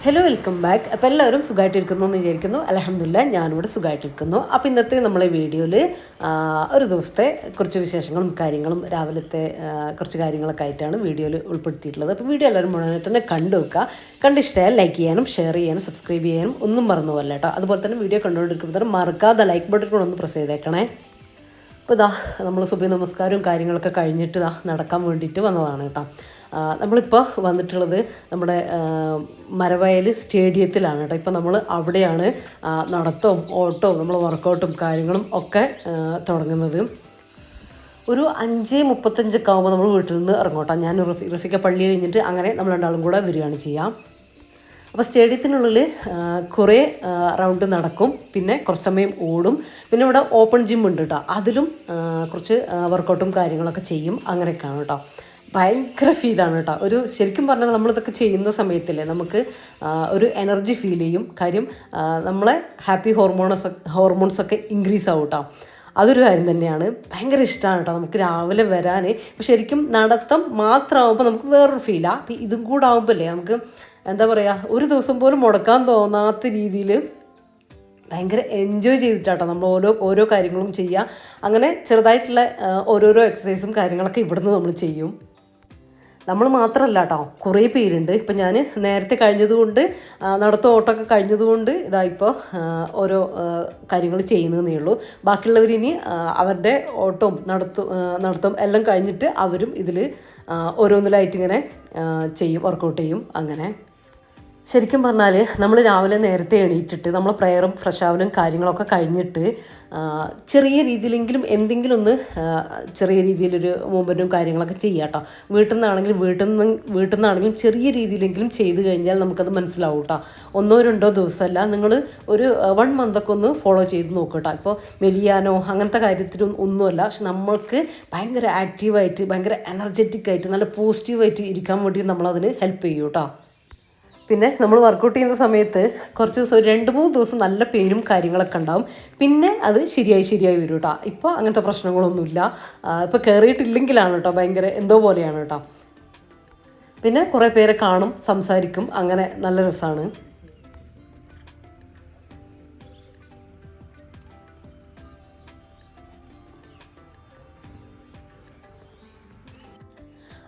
Hello, welcome back. അപ്പോൾ എല്ലാവരും സുഖമായിട്ടിരിക്കുന്നു എന്ന് വിചാരിക്കുന്നു. അൽഹംദുലില്ലാ ഞാനിവിടെ സുഖമായിട്ടിരിക്കുന്നു. അപ്പോൾ ഇന്നത്തെ നമ്മളെ വീഡിയോയിൽ ഒരു ദിവസത്തെ കുറച്ച് വിശേഷങ്ങളും കാര്യങ്ങളും രാവിലത്തെ കുറച്ച് കാര്യങ്ങളൊക്കെ ആയിട്ടാണ് വീഡിയോയിൽ ഉൾപ്പെടുത്തിയിട്ടുള്ളത്. അപ്പോൾ വീഡിയോ എല്ലാവരും മുഴുവനായിട്ട് തന്നെ കണ്ടു വെക്കുക. കണ്ടിഷ്ടമായാൽ ലൈക്ക് ചെയ്യാനും ഷെയർ ചെയ്യാനും സബ്സ്ക്രൈബ് ചെയ്യാനും ഒന്നും മറന്നു പോകല്ല കേട്ടോ. അതുപോലെ തന്നെ വീഡിയോ കണ്ടുകൊണ്ടിരിക്കുമ്പോൾ മറക്കാതെ ലൈക്ക് ബട്ടൺ കൂടെ ഒന്ന് പ്രസ് ചെയ്തേക്കണേ. അപ്പോൾ നമ്മൾ സുബഹി നമസ്കാരവും കാര്യങ്ങളൊക്കെ കഴിഞ്ഞിട്ട് നടക്കാൻ വേണ്ടിയിട്ട് വന്നതാണ് കേട്ടോ. നമ്മളിപ്പോൾ വന്നിട്ടുള്ളത് നമ്മുടെ മരവയൽ സ്റ്റേഡിയത്തിലാണ് കേട്ടോ. ഇപ്പോൾ നമ്മൾ അവിടെയാണ് നടത്തവും ഓട്ടവും നമ്മൾ വർക്കൗട്ടും കാര്യങ്ങളും ഒക്കെ തുടങ്ങുന്നത്. ഒരു 5:35 ആകുമ്പോൾ നമ്മൾ വീട്ടിൽ നിന്ന് ഇറങ്ങോട്ടോ. ഞാൻ റഫീക്ക പള്ളി കഴിഞ്ഞിട്ട് അങ്ങനെ നമ്മൾ രണ്ടാളും കൂടെ വരികയാണ് ചെയ്യാം. അപ്പോൾ സ്റ്റേഡിയത്തിനുള്ളിൽ കുറേ റൗണ്ട് നടക്കും, പിന്നെ കുറച്ച് സമയം ഓടും, പിന്നെ ഇവിടെ ഓപ്പൺ ജിം ഉണ്ട് കേട്ടോ. അതിലും കുറച്ച് വർക്കൗട്ടും കാര്യങ്ങളൊക്കെ ചെയ്യും. അങ്ങനെയൊക്കെയാണ് കേട്ടോ. ഭയങ്കര ഫീലാണ് കേട്ടോ. ഒരു ശരിക്കും പറഞ്ഞാൽ നമ്മളിതൊക്കെ ചെയ്യുന്ന സമയത്തില്ലേ നമുക്ക് ഒരു എനർജി ഫീൽ ചെയ്യും. കാര്യം നമ്മളെ ഹാപ്പി ഹോർമോൺസൊക്കെ ഇൻക്രീസ് ആവും കേട്ടോ. അതൊരു കാര്യം തന്നെയാണ്. ഭയങ്കര ഇഷ്ടമാണ് കേട്ടോ നമുക്ക് രാവിലെ വരാൻ. അപ്പോൾ ശരിക്കും നടത്തം മാത്രമാകുമ്പോൾ നമുക്ക് വേറൊരു ഫീലാണ്. അപ്പോൾ ഇതും കൂടെ ആകുമ്പോഴല്ലേ നമുക്ക് എന്താ പറയുക, ഒരു ദിവസം പോലും മുടക്കാൻ തോന്നാത്ത രീതിയിൽ ഭയങ്കര എൻജോയ് ചെയ്തിട്ടാട്ടോ നമ്മൾ ഓരോ കാര്യങ്ങളും ചെയ്യുക. അങ്ങനെ ചെറുതായിട്ടുള്ള ഓരോരോ എക്സസൈസും കാര്യങ്ങളൊക്കെ ഇവിടുന്ന് നമ്മൾ ചെയ്യും. നമ്മൾ മാത്രമല്ല കേട്ടോ, കുറേ പേരുണ്ട്. ഇപ്പം ഞാൻ നേരത്തെ കഴിഞ്ഞതുകൊണ്ട് നടത്തം ഓട്ടമൊക്കെ കഴിഞ്ഞതുകൊണ്ട് ഇപ്പോൾ ഓരോ കാര്യങ്ങൾ ചെയ്യുന്നതേ ഉള്ളൂ. ബാക്കിയുള്ളവർ ഇനി അവരുടെ ഓട്ടവും നടത്തം എല്ലാം കഴിഞ്ഞിട്ട് അവരും ഇതിൽ ഓരോന്നിലായിട്ടിങ്ങനെ ചെയ്യും, വർക്കൗട്ട് ചെയ്യും. അങ്ങനെ ശരിക്കും പറഞ്ഞാൽ നമ്മൾ രാവിലെ നേരത്തെ എണീറ്റിട്ട് നമ്മൾ പ്രയറും ഫ്രഷ് ആവലും കാര്യങ്ങളൊക്കെ കഴിഞ്ഞിട്ട് ചെറിയ രീതിയിലെങ്കിലും എന്തെങ്കിലും ഒന്ന് ചെറിയ രീതിയിലൊരു മൂവ്മെൻറ്റും കാര്യങ്ങളൊക്കെ ചെയ്യാം കേട്ടോ. വീട്ടിൽ നിന്നാണെങ്കിലും ചെറിയ രീതിയിലെങ്കിലും ചെയ്ത് കഴിഞ്ഞാൽ നമുക്കത് മനസ്സിലാവും കേട്ടോ. 1-2 ദിവസമല്ല, നിങ്ങൾ ഒരു 1 മന്തൊക്കെ ഒന്ന് ഫോളോ ചെയ്ത് നോക്കുക കേട്ടോ. ഇപ്പോൾ മെലിയാനോ അങ്ങനത്തെ കാര്യത്തിലും ഒന്നുമല്ല, പക്ഷെ നമ്മൾക്ക് ഭയങ്കര ആക്റ്റീവായിട്ട് ഭയങ്കര എനർജറ്റിക്കായിട്ട് നല്ല പോസിറ്റീവായിട്ട് ഇരിക്കാൻ വേണ്ടി നമ്മളതിന് ഹെൽപ്പ് ചെയ്യും കേട്ടോ. പിന്നെ നമ്മൾ വർക്കൗട്ട് ചെയ്യുന്ന സമയത്ത് കുറച്ച് ദിവസം 2-3 ദിവസം നല്ല പെയിനും കാര്യങ്ങളൊക്കെ ഉണ്ടാവും. പിന്നെ അത് ശരിയായി വരും കേട്ടോ. ഇപ്പോൾ അങ്ങനത്തെ പ്രശ്നങ്ങളൊന്നുമില്ല. ഇപ്പോൾ കയറിയിട്ടില്ലെങ്കിലാണ് കേട്ടോ ഭയങ്കര എന്തോ പോലെയാണ് കേട്ടോ. പിന്നെ കുറേ പേരെ കാണും, സംസാരിക്കും, അങ്ങനെ നല്ല രസമാണ്.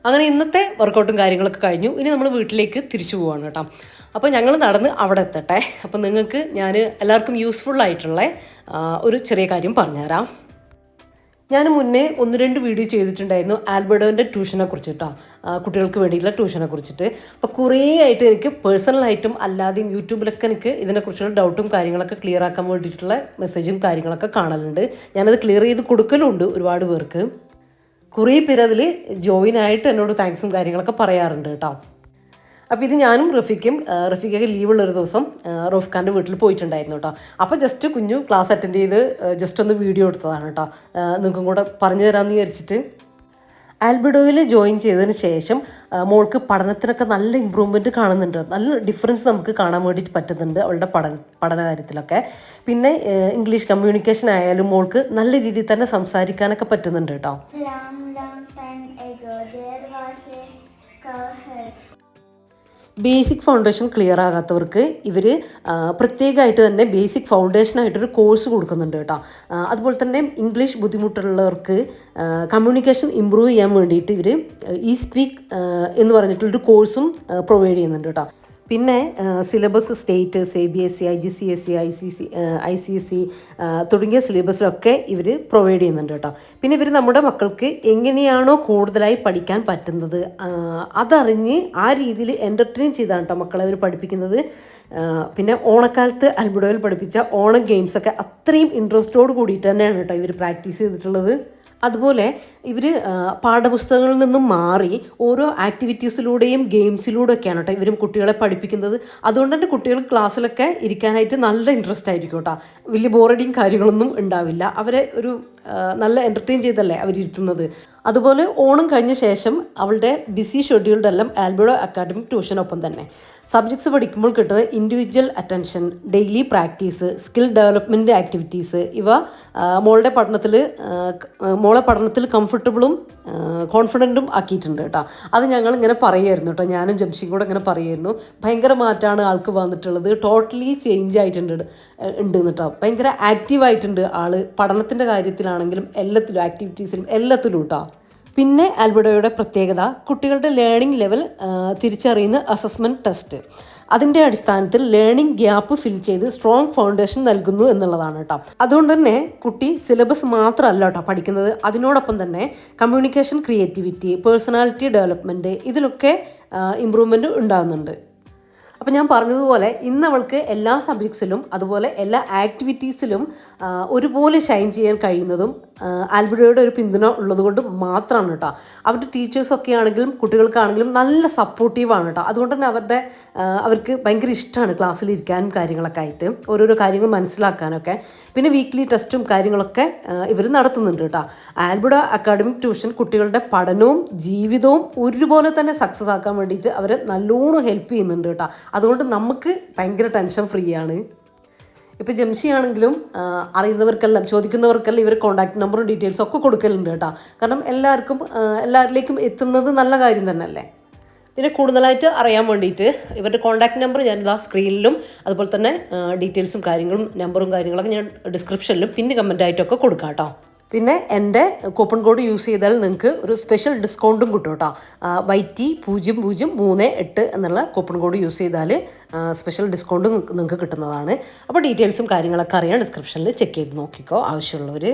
അങ്ങനെ ഇന്നത്തെ വർക്കൗട്ടും കാര്യങ്ങളൊക്കെ കഴിഞ്ഞു. ഇനി നമ്മൾ വീട്ടിലേക്ക് തിരിച്ചു പോവുകയാണ് കേട്ടോ. അപ്പോൾ ഞങ്ങൾ നടന്ന് അവിടെ എത്തട്ടെ. അപ്പോൾ നിങ്ങൾക്ക് ഞാൻ എല്ലാവർക്കും യൂസ്ഫുള്ളായിട്ടുള്ള ഒരു ചെറിയ കാര്യം പറഞ്ഞുതരാം. ഞാൻ മുന്നേ 1-2 വീഡിയോ ചെയ്തിട്ടുണ്ടായിരുന്നു ആൽബർട്ടോൻ്റെ ട്യൂഷനെ കുറിച്ചിട്ടാണ്, കുട്ടികൾക്ക് വേണ്ടിയിട്ടുള്ള ട്യൂഷനെ കുറിച്ചിട്ട്. അപ്പോൾ കുറേ ആയിട്ട് എനിക്ക് പേഴ്സണലായിട്ടും അല്ലാതെയും യൂട്യൂബിലൊക്കെ എനിക്ക് ഇതിനെക്കുറിച്ചുള്ള ഡൗട്ടും കാര്യങ്ങളൊക്കെ ക്ലിയർ ആക്കാൻ വേണ്ടിയിട്ടുള്ള മെസ്സേജും കാര്യങ്ങളൊക്കെ കാണലുണ്ട്. ഞാനത് ക്ലിയർ ചെയ്ത് കൊടുക്കലുണ്ട് ഒരുപാട് പേർക്ക്. കുറേ പേര് അതിൽ ജോയിനായിട്ട് എന്നോട് താങ്ക്സും കാര്യങ്ങളൊക്കെ പറയാറുണ്ട് കേട്ടോ. അപ്പോൾ ഇത് ഞാനും റഫീഖയ്ക്ക് ലീവുള്ളൊരു ദിവസം റോഫ്ഖാൻ്റെ വീട്ടിൽ പോയിട്ടുണ്ടായിരുന്നു കേട്ടോ. അപ്പോൾ ജസ്റ്റ് കുഞ്ഞു ക്ലാസ് അറ്റൻഡ് ചെയ്ത് ജസ്റ്റ് ഒന്ന് വീഡിയോ എടുത്തതാണ് കേട്ടോ, നിങ്ങൾക്കും കൂടെ പറഞ്ഞു തരാമെന്ന് വിചാരിച്ചിട്ട്. ആൽബർട്ടോയിൽ ജോയിൻ ചെയ്തതിന് ശേഷം മോൾക്ക് പഠനത്തിനൊക്കെ നല്ല ഇമ്പ്രൂവ്മെൻറ്റ് കാണുന്നുണ്ട്. നല്ല ഡിഫറൻസ് നമുക്ക് കാണാൻ വേണ്ടിയിട്ട് പറ്റുന്നുണ്ട് അവളുടെ പഠന കാര്യത്തിലൊക്കെ. പിന്നെ ഇംഗ്ലീഷ് കമ്മ്യൂണിക്കേഷൻ ആയാലും മോൾക്ക് നല്ല രീതിയിൽ തന്നെ സംസാരിക്കാനൊക്കെ പറ്റുന്നുണ്ട് കേട്ടോ. ബേസിക് ഫൗണ്ടേഷൻ ക്ലിയർ ആകാത്തവർക്ക് ഇവർ പ്രത്യേകമായിട്ട് തന്നെ ബേസിക് ഫൗണ്ടേഷനായിട്ടൊരു കോഴ്സ് കൊടുക്കുന്നുണ്ട് കേട്ടോ. അതുപോലെ തന്നെ ഇംഗ്ലീഷ് ബുദ്ധിമുട്ടുള്ളവർക്ക് കമ്മ്യൂണിക്കേഷൻ ഇമ്പ്രൂവ് ചെയ്യാൻ വേണ്ടിയിട്ട് ഇവർ ഈ സ്പീക്ക് എന്ന് പറഞ്ഞിട്ടുള്ളൊരു കോഴ്സും പ്രൊവൈഡ് ചെയ്യുന്നുണ്ട് കേട്ടോ. പിന്നെ syllabus state, CBSE, IGCSE, ICSE തുടങ്ങിയ സിലബസിലൊക്കെ ഇവർ പ്രൊവൈഡ് ചെയ്യുന്നുണ്ട് കേട്ടോ. പിന്നെ ഇവർ നമ്മുടെ മക്കൾക്ക് എങ്ങനെയാണോ കൂടുതലായി പഠിക്കാൻ പറ്റുന്നത് അതറിഞ്ഞ് ആ രീതിയിൽ എൻ്റർടൈൻ ചെയ്താണ് കേട്ടോ മക്കളെ അവർ പഠിപ്പിക്കുന്നത്. പിന്നെ ഓണക്കാലത്ത് അൽബിഡോയിൽ പഠിപ്പിച്ച ഓണം ഗെയിംസൊക്കെ അത്രയും ഇൻട്രസ്റ്റോട് കൂടിയിട്ട് തന്നെയാണ് കേട്ടോ ഇവർ പ്രാക്ടീസ് ചെയ്തിട്ടുള്ളത്. അതുപോലെ ഇവർ പാഠപുസ്തകങ്ങളിൽ നിന്നും മാറി ഓരോ ആക്ടിവിറ്റീസിലൂടെയും ഗെയിംസിലൂടെയൊക്കെയാണ് കേട്ടോ ഇവരും കുട്ടികളെ പഠിപ്പിക്കുന്നത്. അതുകൊണ്ട് തന്നെ കുട്ടികൾ ക്ലാസ്സിലൊക്കെ ഇരിക്കാനായിട്ട് നല്ല ഇൻട്രസ്റ്റ് ആയിരിക്കും കേട്ടോ. വലിയ ബോറടിയും കാര്യങ്ങളൊന്നും ഉണ്ടാവില്ല. അവരെ ഒരു നല്ല എൻ്റർടൈൻ ചെയ്തല്ലേ അവരിരുത്തുന്നത്. അതുപോലെ ഓണം കഴിഞ്ഞ ശേഷം അവളുടെ ബിസി ഷെഡ്യൂൾഡ് എല്ലാം ആൽബിഡോ അക്കാഡമിക് ട്യൂഷനൊപ്പം തന്നെ സബ്ജക്ട്സ് പഠിക്കുമ്പോൾ കിട്ടുന്ന individual attention, daily practice, skill development activities ഇവ മോളെ പഠനത്തിൽ കംഫർട്ടബിളും കോൺഫിഡൻറ്റും ആക്കിയിട്ടുണ്ട് കേട്ടോ. അത് ഞങ്ങളിങ്ങനെ പറയുമായിരുന്നു കേട്ടോ, ഞാനും ജംഷിയും കൂടെ ഇങ്ങനെ പറയുമായിരുന്നു. ഭയങ്കര മാറ്റമാണ് ആൾക്ക് വന്നിട്ടുള്ളത്, ടോട്ടലി ചേഞ്ച് ആയിട്ടുണ്ട് കേട്ടോ. ഭയങ്കര ആക്റ്റീവായിട്ടുണ്ട് ആൾ, പഠനത്തിൻ്റെ കാര്യത്തിലാണെങ്കിലും എല്ലാത്തിലും, ആക്ടിവിറ്റീസിലും എല്ലാത്തിലും കേട്ടോ. പിന്നെ ആൽബിഡോയുടെ പ്രത്യേകത കുട്ടികളുടെ ലേണിംഗ് ലെവൽ തിരിച്ചറിയുന്ന അസസ്മെൻറ്റ് ടെസ്റ്റ്. അതിൻ്റെ അടിസ്ഥാനത്തിൽ ലേണിംഗ് ഗ്യാപ്പ് ഫിൽ ചെയ്ത് സ്ട്രോങ് ഫൗണ്ടേഷൻ നൽകുന്നു എന്നുള്ളതാണ് കേട്ടോ. അതുകൊണ്ട് തന്നെ കുട്ടി സിലബസ് മാത്രമല്ല കേട്ടോ പഠിക്കുന്നത്, അതിനോടൊപ്പം തന്നെ കമ്മ്യൂണിക്കേഷൻ, ക്രിയേറ്റിവിറ്റി, പേഴ്സണാലിറ്റി ഡെവലപ്മെൻറ്റ് ഇതിലൊക്കെ ഇമ്പ്രൂവ്മെൻറ്റ് ഉണ്ടാകുന്നുണ്ട്. അപ്പോൾ ഞാൻ പറഞ്ഞതുപോലെ ഇന്ന് അവൾക്ക് എല്ലാ സബ്ജക്ട്സിലും അതുപോലെ എല്ലാ ആക്ടിവിറ്റീസിലും ഒരുപോലെ ഷൈൻ ചെയ്യാൻ കഴിയുന്നതും ആൽബിഡോയുടെ ഒരു പിന്തുണ ഉള്ളതുകൊണ്ട് മാത്രമാണ് കേട്ടോ. അവരുടെ ടീച്ചേഴ്സൊക്കെ ആണെങ്കിലും കുട്ടികൾക്കാണെങ്കിലും നല്ല സപ്പോർട്ടീവാണ് കേട്ടോ. അതുകൊണ്ട് തന്നെ അവർക്ക് ഭയങ്കര ഇഷ്ടമാണ് ക്ലാസ്സിലിരിക്കാനും കാര്യങ്ങളൊക്കെ ആയിട്ട്, ഓരോരോ കാര്യങ്ങൾ മനസ്സിലാക്കാനൊക്കെ. പിന്നെ വീക്ക്ലി ടെസ്റ്റും കാര്യങ്ങളൊക്കെ ഇവർ നടത്തുന്നുണ്ട് കേട്ടോ. ആൽബിഡോ അക്കാഡമിക് ട്യൂഷൻ കുട്ടികളുടെ പഠനവും ജീവിതവും ഒരുപോലെ തന്നെ സക്സസ് ആക്കാൻ വേണ്ടിയിട്ട് അവരെ നല്ലോണം ഹെൽപ്പ് ചെയ്യുന്നുണ്ട് കേട്ടോ. അതുകൊണ്ട് നമുക്ക് ഭയങ്കര ടെൻഷൻ ഫ്രീ ആണ്. ഇപ്പോൾ ജംഷി ആണെങ്കിലും അറിയുന്നവർക്കെല്ലാം, ചോദിക്കുന്നവർക്കെല്ലാം ഇവർ കോൺടാക്ട് നമ്പറും ഡീറ്റെയിൽസും ഒക്കെ കൊടുക്കലുണ്ട് കേട്ടോ. കാരണം എല്ലാവരിലേക്കും എത്തുന്നത് നല്ല കാര്യം തന്നെയല്ലേ. പിന്നെ കൂടുതലായിട്ട് അറിയാൻ വേണ്ടിയിട്ട് ഇവരുടെ കോൺടാക്ട് നമ്പർ ഞാനിതാ സ്ക്രീനിലും അതുപോലെ തന്നെ ഡീറ്റെയിൽസും കാര്യങ്ങളും നമ്പറും കാര്യങ്ങളൊക്കെ ഞാൻ ഡിസ്ക്രിപ്ഷനിലും പിന്നെ കമൻറ്റായിട്ടൊക്കെ കൊടുക്കാം കേട്ടോ. പിന്നെ എൻ്റെ കൂപ്പൺ കോഡ് യൂസ് ചെയ്താൽ നിങ്ങൾക്ക് ഒരു സ്പെഷ്യൽ ഡിസ്കൗണ്ടും കിട്ടും കേട്ടോ. YT0038 എന്നുള്ള കൂപ്പൺ കോഡ് യൂസ് ചെയ്താൽ സ്പെഷ്യൽ ഡിസ്കൗണ്ട് നിങ്ങൾക്ക് കിട്ടുന്നതാണ്. അപ്പോൾ ഡീറ്റെയിൽസും കാര്യങ്ങളൊക്കെ അറിയാൻ ഡിസ്ക്രിപ്ഷനിൽ ചെക്ക് ചെയ്ത് നോക്കിക്കോ ആവശ്യമുള്ളവർ.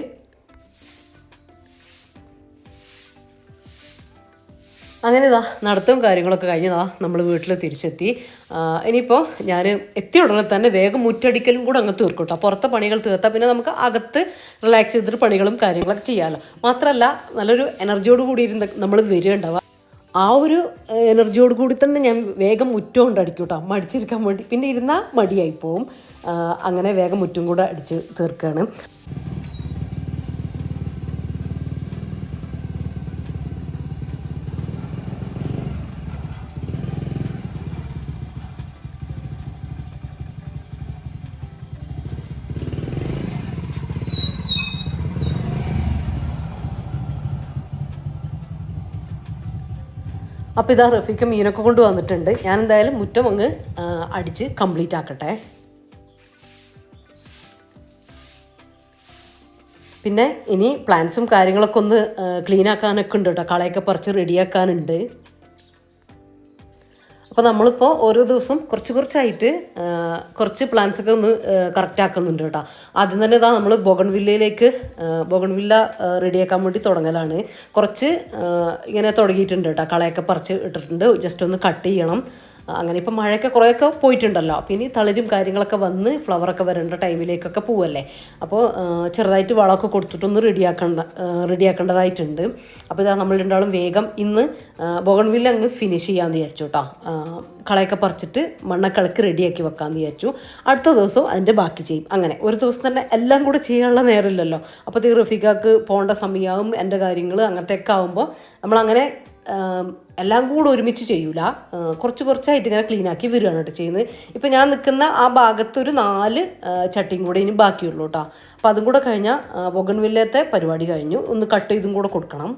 അങ്ങനെ നടത്തവും കാര്യങ്ങളൊക്കെ കഴിഞ്ഞതാ നമ്മൾ വീട്ടിൽ തിരിച്ചെത്തി. ഇനിയിപ്പോൾ ഞാൻ എത്തിയ ഉടനെ തന്നെ വേഗം മുറ്റടിക്കലും കൂടെ അങ്ങ് തീർക്കും കേട്ടോ. പുറത്തെ പണികൾ തീർത്താൽ പിന്നെ നമുക്ക് അകത്ത് റിലാക്സ് ചെയ്തിട്ട് പണികളും കാര്യങ്ങളൊക്കെ ചെയ്യാമല്ലോ. മാത്രമല്ല നല്ലൊരു എനർജിയോട് കൂടി ഇരുന്ന് നമ്മൾ വരികയുണ്ടാവുക. ആ ഒരു എനർജിയോട് കൂടി തന്നെ ഞാൻ വേഗം മുറ്റം കൊണ്ട് അടിക്കും കേട്ടോ, മടിച്ചിരിക്കാൻ വേണ്ടി. പിന്നെ ഇരുന്നാൽ മടിയായി പോവും. അങ്ങനെ വേഗം മുറ്റും കൂടെ അടിച്ച് തീർക്കുകയാണ്. അപ്പോൾ ഇതാ റഫീക്ക് മീനൊക്കെ കൊണ്ട് വന്നിട്ടുണ്ട്. ഞാൻ എന്തായാലും മുറ്റം അങ്ങ് അടിച്ച് കംപ്ലീറ്റ് ആക്കട്ടെ. പിന്നെ ഇനി പ്ലാന്റ്സും കാര്യങ്ങളൊക്കെ ഒന്ന് ക്ലീൻ ആക്കാനൊക്കെ ഉണ്ട് കേട്ടോ, കളയൊക്കെ പറിച്ച് റെഡിയാക്കാനുണ്ട്. അപ്പോൾ നമ്മളിപ്പോൾ ഓരോ ദിവസം കുറച്ചായിട്ട് കുറച്ച് പ്ലാന്റ്സൊക്കെ ഒന്ന് കറക്റ്റ് ആക്കുന്നുണ്ട് കേട്ടോ. ആദ്യം തന്നെ ഇതാ നമ്മൾ ബോഗൺവില്ല റെഡിയാക്കാൻ വേണ്ടി തുടങ്ങലാണ്. കുറച്ച് ഇങ്ങനെ തുടങ്ങിയിട്ടുണ്ട് കേട്ടോ, കളയൊക്കെ പറിച്ച് ഇട്ടിട്ടുണ്ട്. ജസ്റ്റ് ഒന്ന് കട്ട് ചെയ്യണം. അങ്ങനെ ഇപ്പം മഴയൊക്കെ കുറേയൊക്കെ പോയിട്ടുണ്ടല്ലോ, അപ്പോൾ ഇനി തളിരും കാര്യങ്ങളൊക്കെ വന്ന് ഫ്ലവറൊക്കെ വരേണ്ട ടൈമിലേക്കൊക്കെ പോവല്ലേ. അപ്പോൾ ചെറുതായിട്ട് വളമൊക്കെ കൊടുത്തിട്ടൊന്ന് റെഡിയാക്കേണ്ടതായിട്ടുണ്ട്. അപ്പോൾ ഇതാ നമ്മൾ രണ്ടാളും വേഗം ഇന്ന് ബോഗൺവില്ല അങ്ങ് ഫിനിഷ് ചെയ്യാമെന്ന് വിചാരിച്ചു കേട്ടോ. കളയൊക്കെ പറിച്ചിട്ട് മണ്ണൊക്കെ ഇളക്കി റെഡിയാക്കി വെക്കാമെന്ന് വിചാരിച്ചു. അടുത്ത ദിവസവും അതിൻ്റെ ബാക്കി ചെയ്യും. അങ്ങനെ ഒരു ദിവസം തന്നെ എല്ലാം കൂടെ ചെയ്യാനുള്ള നേരമില്ലല്ലോ. അപ്പോൾ റഫീഖാക്ക് പോകേണ്ട സമയമാവും, എൻ്റെ കാര്യങ്ങൾ അങ്ങനത്തെയൊക്കെ ആകുമ്പോൾ നമ്മളങ്ങനെ എല്ലാം കൂടെ ഒരുമിച്ച് ചെയ്യൂല, കുറച്ചായിട്ട് ഇങ്ങനെ ക്ലീനാക്കി വരികയാണ് കേട്ടോ ചെയ്യുന്നത്. ഇപ്പം ഞാൻ നിൽക്കുന്ന ആ ഭാഗത്തൊരു 4 ചട്ടിയും കൂടെ ഇനി ബാക്കിയുള്ളൂ കേട്ടോ. അപ്പോൾ അതും കൂടെ കഴിഞ്ഞാൽ ബോഗൺവില്ലത്തെ പരിപാടി കഴിഞ്ഞു. ഒന്ന് കട്ട് ചെയ്തും കൂടെ കൊടുക്കണം.